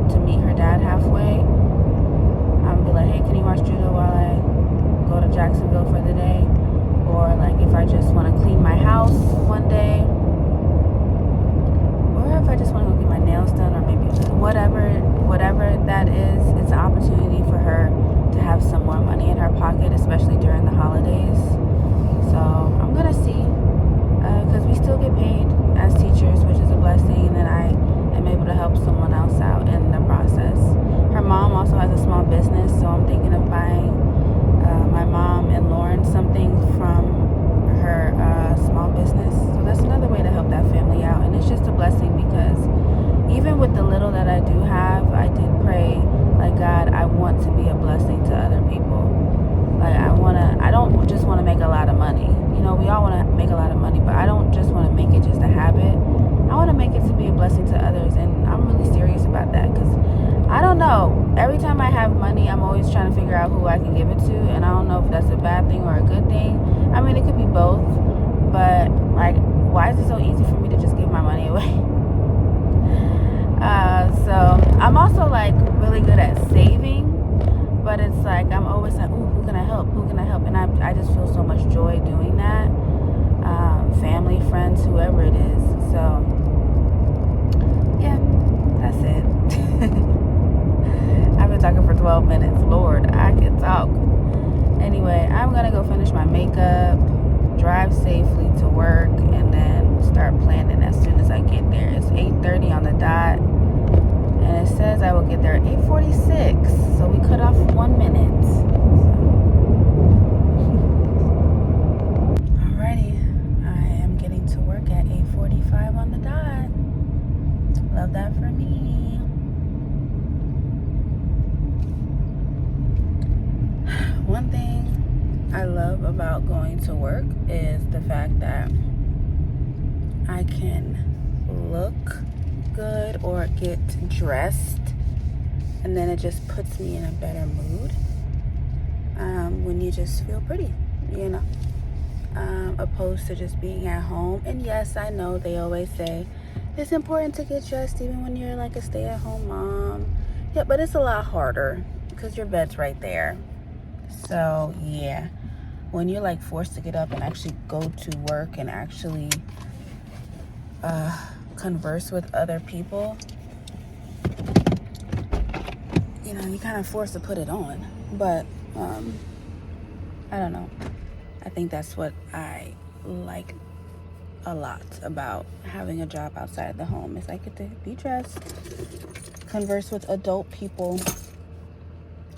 to meet her dad halfway, I'm be like, hey, can you watch Judah while I go to Jacksonville for the day? Or like if I just want to clean my house one day, or if I just want to go get my nails done, or maybe whatever that is, it's an opportunity for her to have some more money in her pocket, especially during the holidays. So I'm gonna see, because we still get paid as teachers, which is a blessing, and then I am able to help someone else out in the process. Her mom also has a small business, so I'm thinking of buying my mom and Lauren something from her small business. So that's another way to help that family out, and it's just a blessing, because even with the little that I do have, I did pray, like, God, I want to be a blessing to other people. Like, I don't just want to make a lot of money. We all want to make a lot of money, but I don't just want to make it just a habit. I want to make it to be a blessing to others, and I'm really serious about that, because I don't know. Every time I have money, I'm always trying to figure out who I can give it to, and I don't know if that's a bad thing or a good thing. I mean, it could be both, but like, why is it so easy for me to just give my money away? So I'm also like really good at saving, but it's like I'm always like, ooh, who can I help? And I just feel so much joy doing that. Family, friends, whoever it is. So yeah, that's it. I've been talking for 12 minutes. Lord, I can talk. Anyway, I'm gonna go finish my makeup, drive safely to work, and then start going to work is the fact that I can look good or get dressed, and then it just puts me in a better mood when you just feel pretty, you know, opposed to just being at home. And yes, I know they always say it's important to get dressed even when you're like a stay-at-home mom. Yeah, but it's a lot harder because your bed's right there. So yeah, when you're like forced to get up and actually go to work and actually converse with other people, you know, you're kind of forced to put it on. But I don't know, I think that's what I like a lot about having a job outside the home, is I get to be dressed, converse with adult people,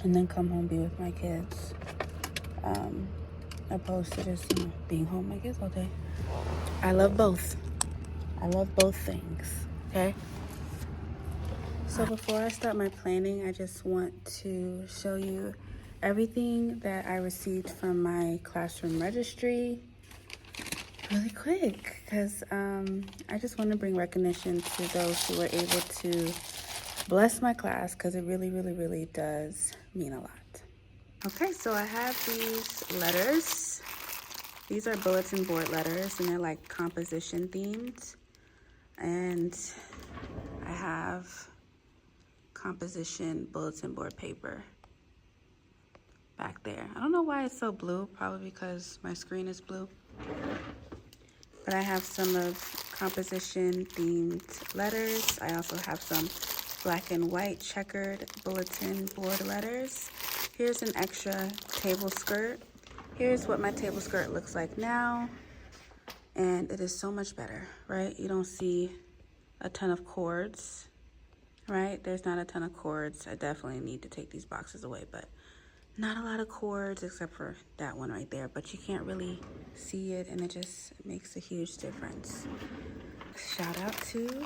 and then come home, be with my kids, opposed to just, you know, being home with my kids all day. I love both. I love both things, okay? So before I start my planning, I just want to show you everything that I received from my classroom registry really quick, because I just want to bring recognition to those who were able to bless my class, because it really, really, really does mean a lot. Okay, so I have these letters. These are bulletin board letters, and they're like composition themed. And I have composition bulletin board paper back there. I don't know why it's so blue, probably because my screen is blue. But I have some of composition themed letters. I also have some black and white checkered bulletin board letters. Here's an extra table skirt. Here's what my table skirt looks like now. And it is so much better, right? You don't see a ton of cords, right? There's not a ton of cords. I definitely need to take these boxes away, but not a lot of cords except for that one right there, but you can't really see it, and it just makes a huge difference. Shout out to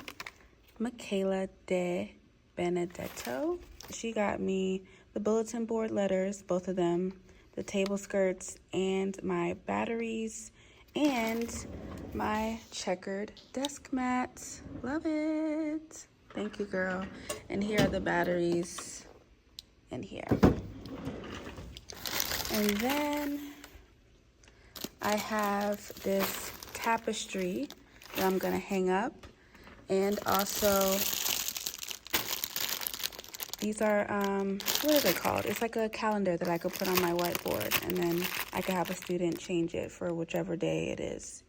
Michaela De Benedetto. She got me the bulletin board letters, both of them, the table skirts, and my batteries, and my checkered desk mats. Love it. Thank you, girl. And here are the batteries in here. And then I have this tapestry that I'm gonna hang up. And also, these are, what are they called? It's like a calendar that I could put on my whiteboard, and then I could have a student change it for whichever day it is.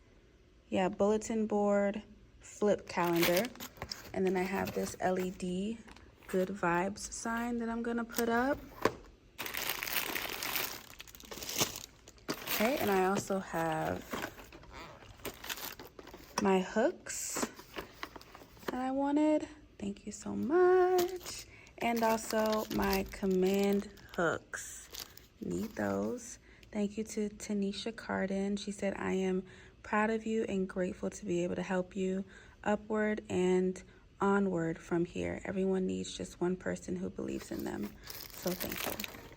Yeah, bulletin board, flip calendar. And then I have this LED good vibes sign that I'm gonna put up. Okay, and I also have my hooks that I wanted. Thank you so much. And also my command hooks. Need those. Thank you to Tanisha Carden. She said, I am proud of you and grateful to be able to help you upward and onward from here. Everyone needs just one person who believes in them. So thank you.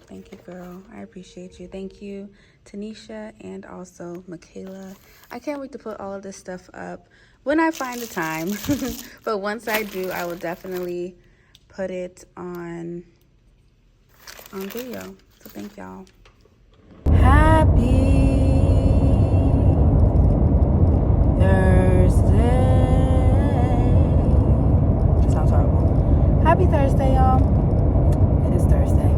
Thank you, girl. I appreciate you. Thank you, Tanisha, and also Michaela. I can't wait to put all of this stuff up when I find the time. But once I do, I will definitely put it on video. So thank y'all. Happy Thursday. That sounds horrible. Happy Thursday, y'all. It is Thursday.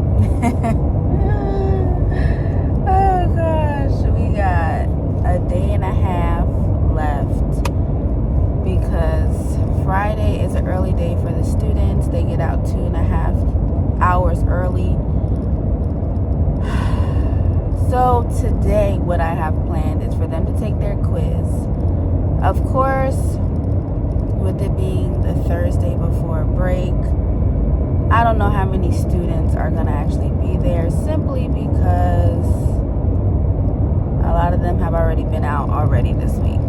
Oh gosh, we got a day and a half left because Friday is an early day for the students. They get out 2.5 hours early. So today what I have planned is for them to take their quiz. Of course, with it being the Thursday before break, I don't know how many students are going to actually be there, simply because a lot of them have already been out already this week.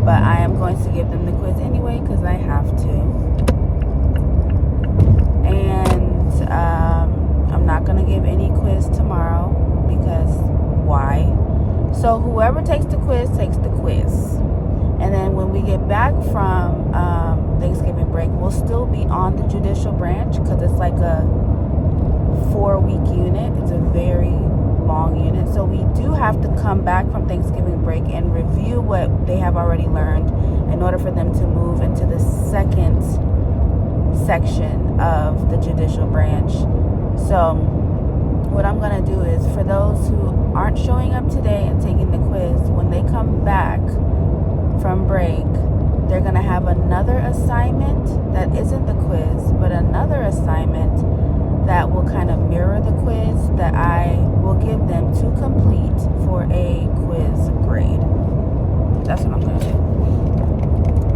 But I am going to give them the quiz anyway because I have to. And I'm not going to give any quiz tomorrow because why? So whoever takes the quiz takes the quiz. And then when we get back from Thanksgiving break, we'll still be on the judicial branch because it's like a 4-week unit. It's a very long unit. So we do have to come back from Thanksgiving break and review what they have already learned in order for them to move into the second section of the judicial branch. So what I'm going to do is, for those who aren't showing up today and taking the quiz, when they come back from break, they're going to have another assignment that isn't the quiz, but another assignment that will kind of mirror the quiz that I will give them to complete for a quiz grade. That's what I'm going to do.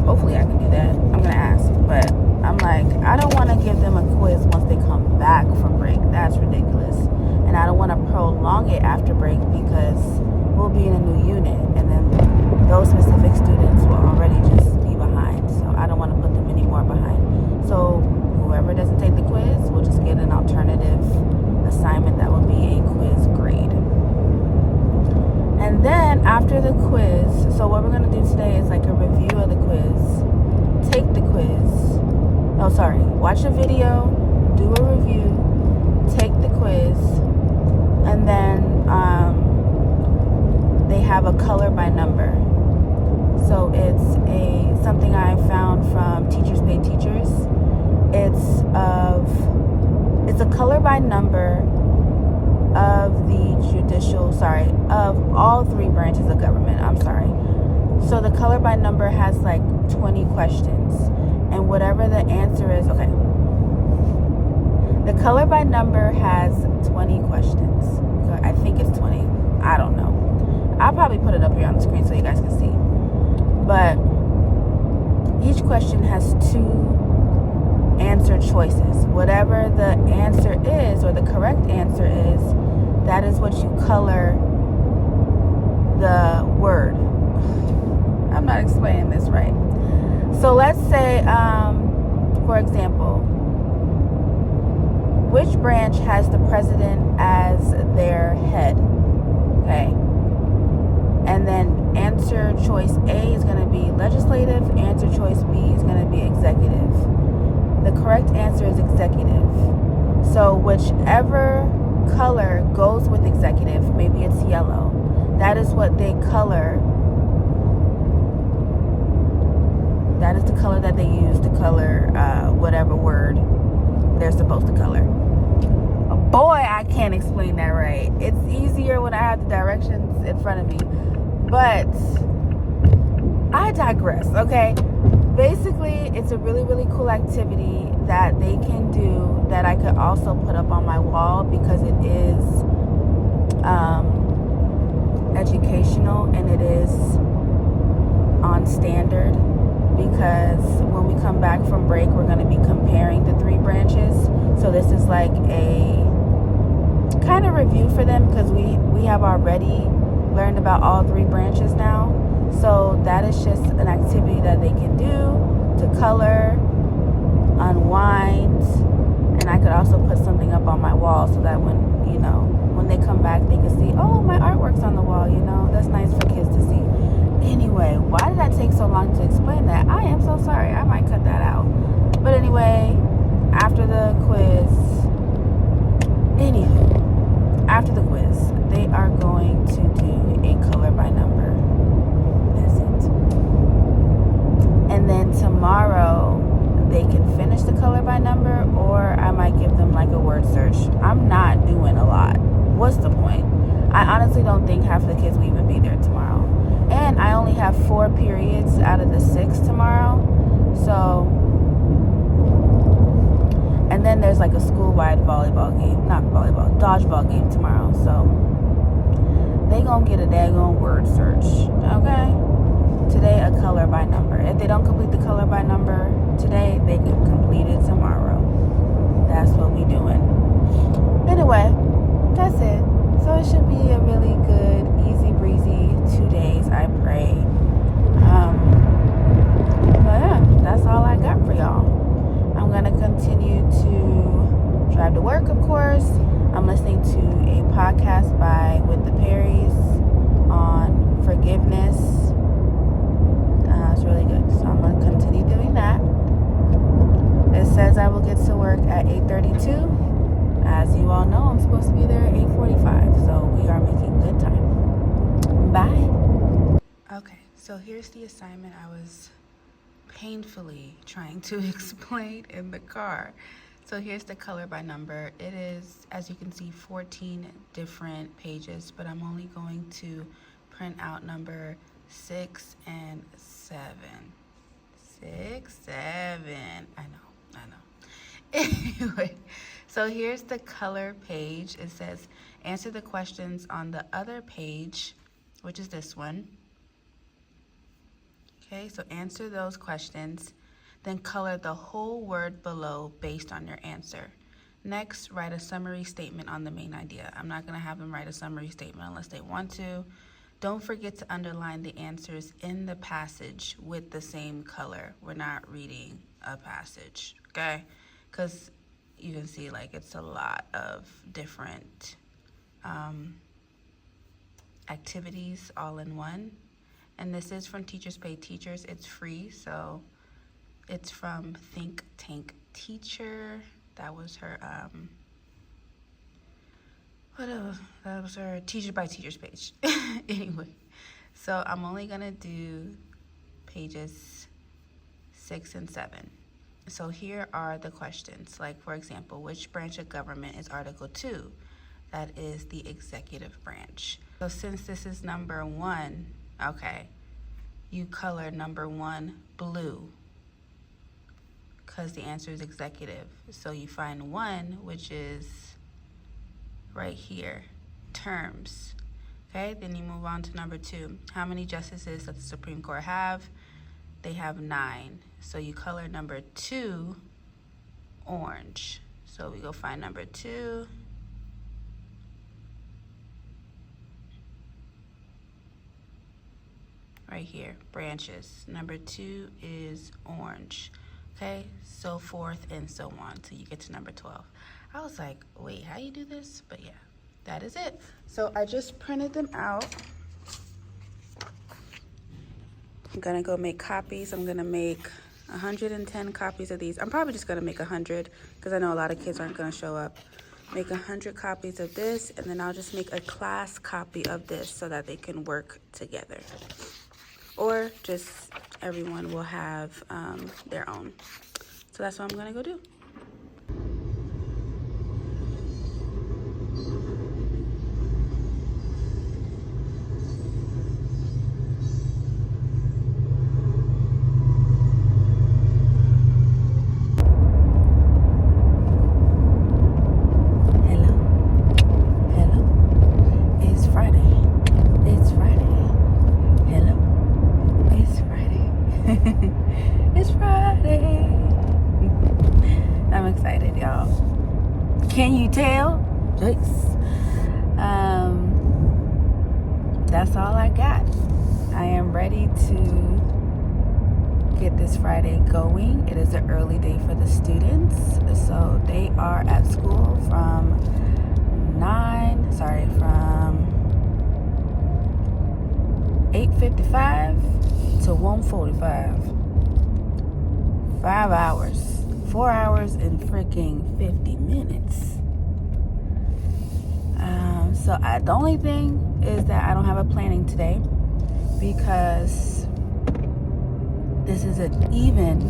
Hopefully I can do that. I'm going to ask, but I'm like, I don't want to give them a quiz once they come back from break. That's ridiculous. And I don't want to prolong it after break because we'll be in a new unit, and then those specific students will already just be behind. So I don't want to put them any more behind. So whoever doesn't take the quiz will just get an alternative assignment that will be a quiz grade. And then after the quiz, so what we're going to do today is like a review of the quiz. Take the quiz. Oh, sorry. Watch a video, do a review, take the quiz, and then they have a color by number. So it's something I found from Teachers Pay Teachers. It's a color by number of of all 3 branches of government. I'm sorry. So the color by number has like 20 questions, and whatever the answer is, okay. The color by number has 20 questions. I think it's 20. I don't know. I'll probably put it up here on the screen so you guys can see. But each question has 2 answer choices. Whatever the answer is, or the correct answer is, that is what you color the word. I'm not explaining this right. So let's say, for example, which branch has the president as their head? Okay. And then answer choice A is going to be legislative. Answer choice B is going to be executive. The correct answer is executive. So whichever color goes with executive, maybe it's yellow, that is what they color. That is the color that they use to color whatever word they're supposed to color. Boy, I can't explain that right. It's easier when I have the directions in front of me. But I digress, okay? Basically, it's a really, really cool activity that they can do that I could also put up on my wall because it is educational and it is on standard. Because when we come back from break, we're going to be comparing the 3 branches. So this is like a kind of review for them because we have already learned about all 3 branches now. So that is just an activity that they can do to color, unwind, and I could also put something up on my wall so that when they come back, they can see, oh, my artwork's on the wall, that's nice for kids to see. Anyway, why did that take so long to explain that? I am so sorry. I might cut that out. But anyway, after the quiz, they are going to do a color by number. That's it. And then tomorrow, they can finish the color by number, or I might give them like a word search. I'm not doing a lot. What's the point? I honestly don't think half of the kids will even be there tomorrow. And I only have 4 periods out of the 6 tomorrow. So, and then there's like a school-wide dodgeball game tomorrow. So, they gonna get a daggone word search, okay? Today, a color by number. If they don't complete the color by number today, they can complete it tomorrow. That's what we doing. Anyway, that's it. So it should be a really good, easy breezy 2 days, I pray. But yeah, that's all I got for y'all. I'm going to continue to drive to work, of course. I'm listening to a podcast with the Perrys on 8:42. As you all know, I'm supposed to be there at 8:45, so we are making good time. Bye. Okay, so here's the assignment I was painfully trying to explain in the car. So here's the color by number. It is, as you can see, 14 different pages, but I'm only going to print out number 6 and 7. 6, 7. I know. Anyway, so here's the color page. It says, answer the questions on the other page, which is this one. Okay, so answer those questions, then color the whole word below based on your answer. Next, write a summary statement on the main idea. I'm not going to have them write a summary statement unless they want to. Don't forget to underline the answers in the passage with the same color. We're not reading a passage, okay? Because you can see, like, it's a lot of different activities all in one. And this is from Teachers Pay Teachers. It's free, so it's from Think Tank Teacher. That was her, that was her Teacher by Teachers page. Anyway, so I'm only gonna do pages 6 and 7. So here are the questions. Like, for example, which branch of government is Article 2? That is the executive branch. So since this is number 1, okay, you color number 1 blue because the answer is executive. So you find 1, which is right here, terms. Okay, then you move on to number 2. How many justices does the Supreme Court have? They have 9. So you color number 2 orange. So we go find number 2. Right here, branches. Number 2 is orange. Okay, so forth and so on till you get to number 12. I was like, wait, how you do this? But yeah, that is it. So I just printed them out. I'm gonna go make copies. I'm gonna make 110 copies of these. I'm probably just gonna make 100 because I know a lot of kids aren't gonna show up. Make 100 copies of this, and then I'll just make a class copy of this so that they can work together. Or just everyone will have their own. So that's what I'm gonna go do. Can you tell? That's all I got. I am ready to get this Friday going. It is an early day for the students. So they are at school from 8:55 to 1:45. 5 hours. 4 hours and freaking 50 minutes. The only thing is that I don't have a planning today because this is an even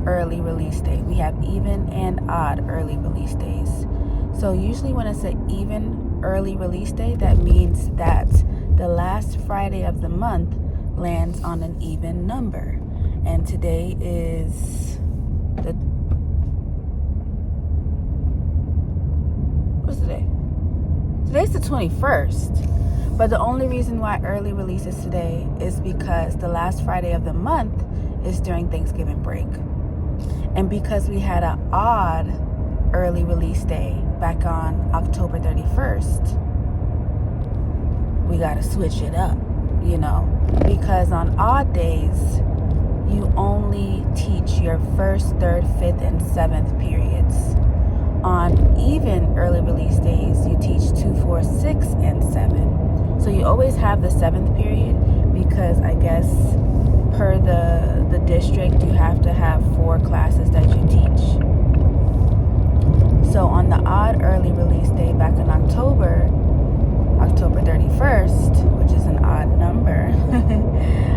early release day. We have even and odd early release days. So usually when it's an even early release day, that means that the last Friday of the month lands on an even number. And today is what's today? Today's the 21st. But the only reason why early release is today is because the last Friday of the month is during Thanksgiving break. And because we had an odd early release day back on October 31st, we gotta switch it up, because on odd days, you only teach your 1st, 3rd, 5th, and 7th periods. On even early release days, you teach 2, 4, 6, and 7. So you always have the 7th period because I guess per the district, you have to have 4 classes that you teach. So on the odd early release day back in October 31st, which is an odd number.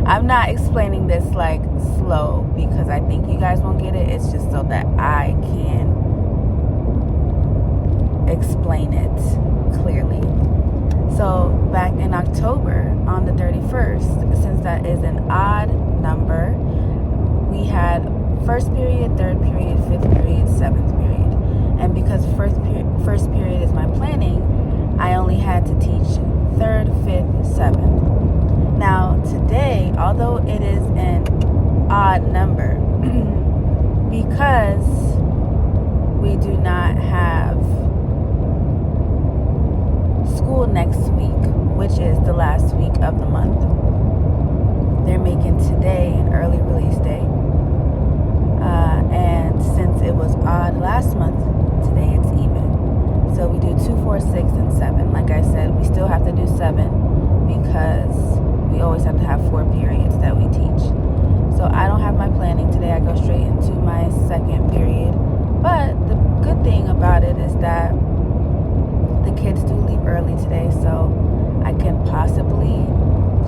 I'm not explaining this like slow because I think you guys won't get it. It's just so that I can explain it clearly. So back in October on the 31st, since that is an odd number, we had first period, third period, fifth period, seventh period. And because first period is my planning, I only had to teach third, fifth, seventh. Now today, although it is an odd number, because we do not have school next week, which is the last week of the month, they're making today an early release day. And since it was odd last month, today it's even. So we do 2, 4, 6, and 7. Like I said, we still have to do 7 because we always have to have 4 periods that we teach. So I don't have my planning today. I go straight into my second period. But the good thing about it is that the kids do leave early today, so I can possibly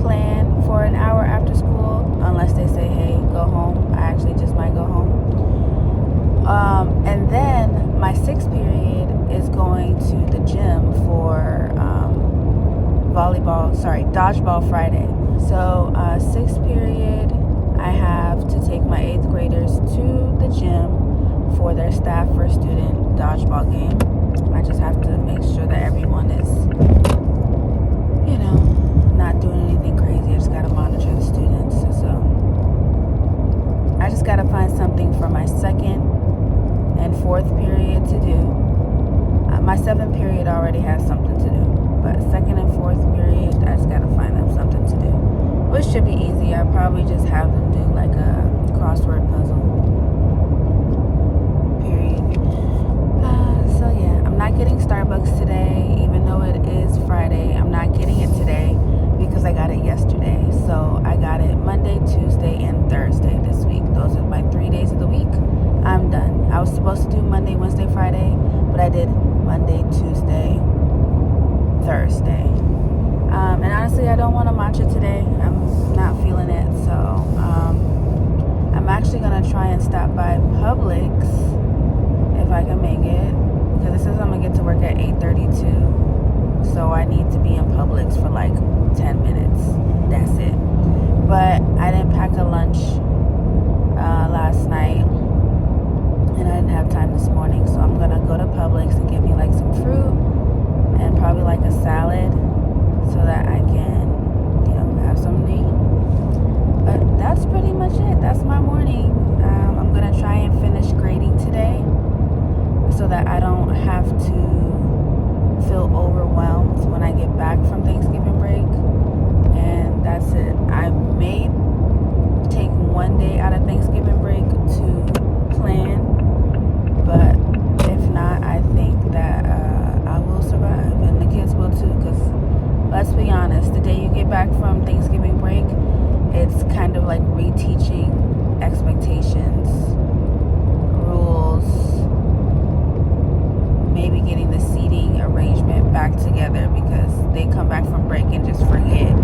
plan for an hour after school, unless they say, hey, go home. I actually just might go home. And then my sixth period is going to the gym for dodgeball Friday. So sixth period, I have to take my 8th graders to the gym for their staff first student dodgeball game. I just have to make sure that everyone is, not doing anything crazy. I just gotta monitor the students. So I just gotta find something for my second and fourth period to do. My seventh period already has something to do, but second and fourth period, I just gotta find them something to do, which should be easy. I'll probably just have them do like a crossword puzzle. Period. So yeah, I'm not getting Starbucks today, even though it is Friday. I'm not getting it today because I got it yesterday. So I got it Monday, Tuesday, and Thursday this week. Those are my 3 days of the week. I'm done. I was supposed to do Monday, Wednesday, Friday, but I did Monday, Tuesday, Thursday. And honestly, I don't want a matcha today. I'm not feeling it. So I'm actually going to try and stop by Publix if I can make it, because it says I'm going to get to work at 8:32. So I need to be in Publix for like 10 minutes. That's it. But I didn't pack a lunch last night, and I didn't have time this morning, so I'm gonna go to Publix and get me like some fruit and probably like a salad so that I can, have something to eat. But that's pretty much it. That's my morning. I'm gonna try and finish grading today so that I don't have to feel overwhelmed when I get back from Thanksgiving break. And that's it. I may take one day out of Thanksgiving break to plan, but if not, I think that I will survive, and the kids will too, because let's be honest, the day you get back from Thanksgiving break, it's kind of like reteaching expectations, rules, maybe getting the seating arrangement back together because they come back from break and just forget.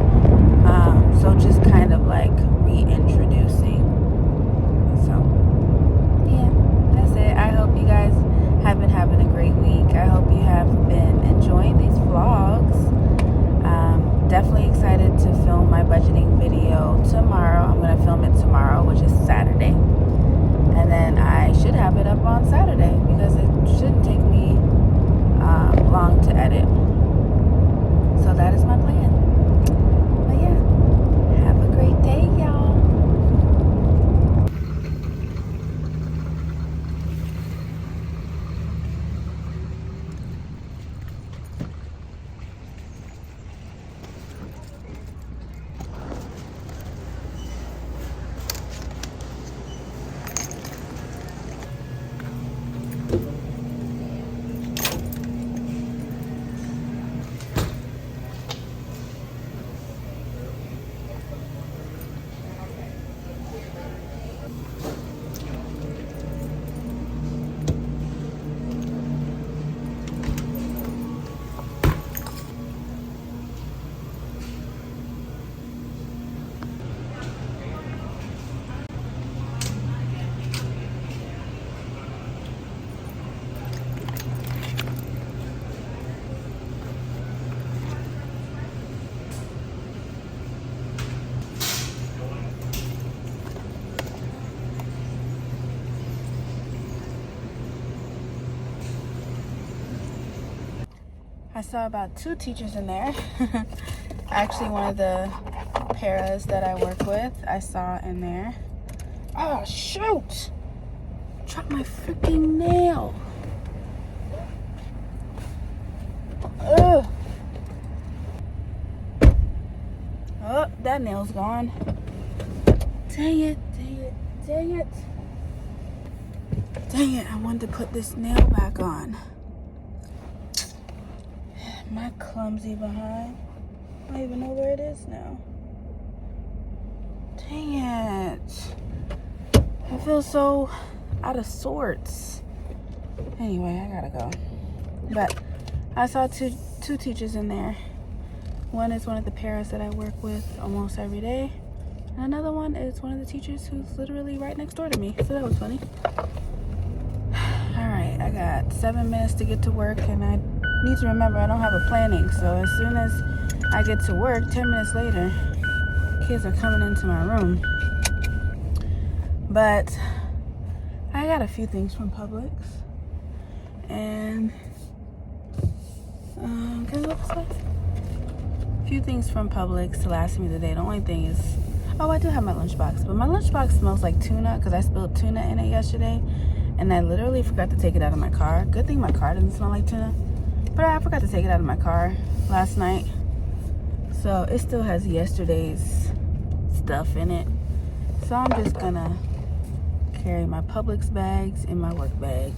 So just kind of like reintroducing. So yeah, that's it. I hope you guys have been having a great week. I hope you have been enjoying these vlogs. Definitely excited to film my budgeting video tomorrow. I'm going to film it tomorrow, which is Saturday. And then I should have it up on Saturday because it shouldn't take me long to edit. So that is my plan. But yeah, have a great day, y'all. I saw about 2 teachers in there. Actually, one of the paras that I work with, I saw in there. Oh, shoot! Dropped my freaking nail. Ugh. Oh, that nail's gone. Dang it, dang it, dang it. Dang it, I wanted to put this nail back on. My clumsy behind. I don't even know where it is now. Dang it. I feel so out of sorts. Anyway, I gotta go. But I saw two teachers in there. One is one of the paras that I work with almost every day. And another one is one of the teachers who's literally right next door to me. So that was funny. Alright, I got 7 minutes to get to work, and I need to remember I don't have a planning. So as soon as I get to work, 10 minutes later, kids are coming into my room. But I got a few things from Publix. And can I go this way? A few things from Publix to last me the day. The only thing is, oh, I do have my lunchbox, but my lunchbox smells like tuna because I spilled tuna in it yesterday, and I literally forgot to take it out of my car. Good thing my car doesn't smell like tuna, but I forgot to take it out of my car last night, so it still has yesterday's stuff in it. So I'm just gonna carry my Publix bags in my work bag.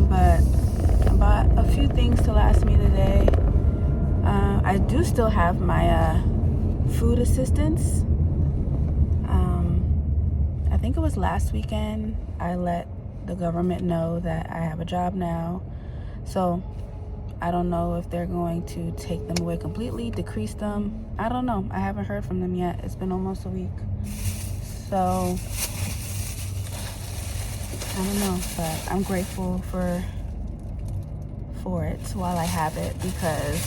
But I bought a few things to last me today. I do still have my food assistance. I think it was last weekend I let the government know that I have a job now. So I don't know if they're going to take them away completely, decrease them. I don't know. I haven't heard from them yet. It's been almost a week. So I don't know, but I'm grateful for it while I have it, because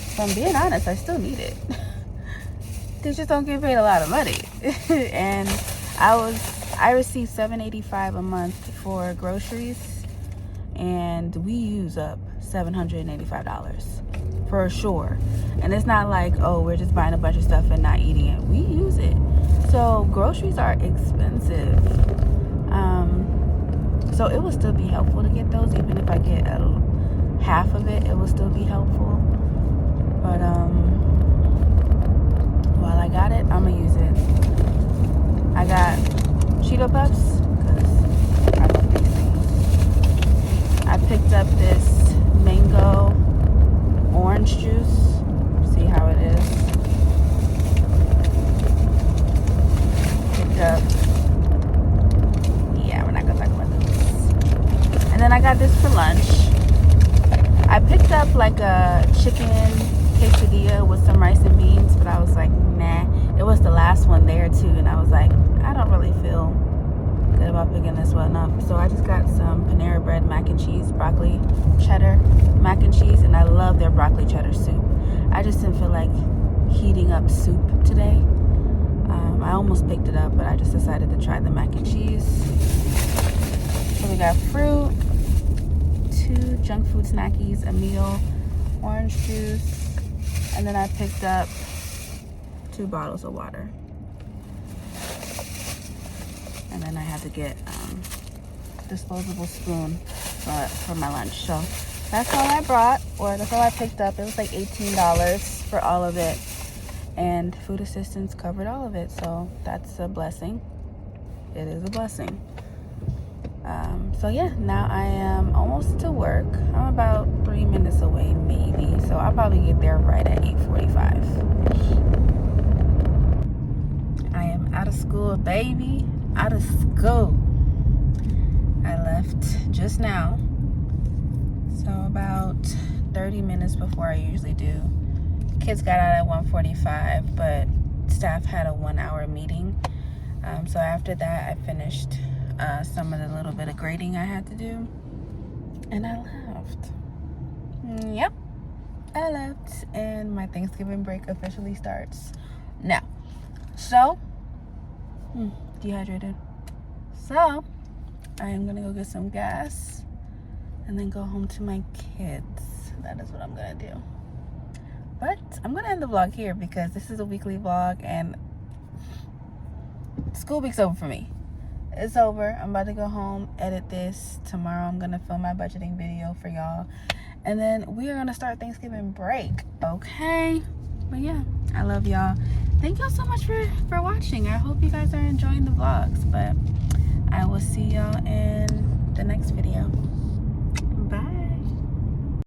if I'm being honest, I still need it. Teachers don't get paid a lot of money. And I received $785 a month for groceries, and we use up $785 for sure. And it's not like, oh, we're just buying a bunch of stuff and not eating it. We use it. So groceries are expensive. So it will still be helpful to get those. Even if I get half of it, it will still be helpful. But while I got it, I'm gonna use it. I got Cheeto Puffs because I love these things. I picked up this mango orange juice. See how it is. Picked up. Yeah, we're not gonna talk about this. And then I got this for lunch. I picked up like a chicken quesadilla with some rice and beans, but I was like, nah. It was the last one there too, and I was like, I don't really feel good about picking this one up. So I just got some Panera Bread mac and cheese, broccoli cheddar mac and cheese, and I love their broccoli cheddar soup. I just didn't feel like heating up soup today. I almost picked it up, but I just decided to try the mac and cheese. So we got fruit, 2 junk food snackies, a meal, orange juice, and then I picked up 2 bottles of water. And then I had to get disposable spoon for my lunch. So that's all I brought, or that's all I picked up. It was like $18 for all of it, and food assistance covered all of it. So that's a blessing. It is a blessing. So yeah, now I am almost to work. I'm about 3 minutes away maybe, so I'll probably get there right at 8:45. I am out of school, baby. Out of school. I left just now, so about 30 minutes before I usually do. Kids got out at 1:45, but staff had a 1-hour meeting. So after that, I finished some of the little bit of grading I had to do, and I left. Yep, I left, and my Thanksgiving break officially starts now. So dehydrated. So I am gonna go get some gas and then go home to my kids. That is what I'm gonna do. But I'm gonna end the vlog here because this is a weekly vlog and school week's over for me. It's over. I'm about to go home, edit this. Tomorrow I'm gonna film my budgeting video for y'all. And then we are gonna start Thanksgiving break, okay? But yeah, I love y'all. Thank y'all so much for watching. I hope you guys are enjoying the vlogs, but I will see y'all in the next video.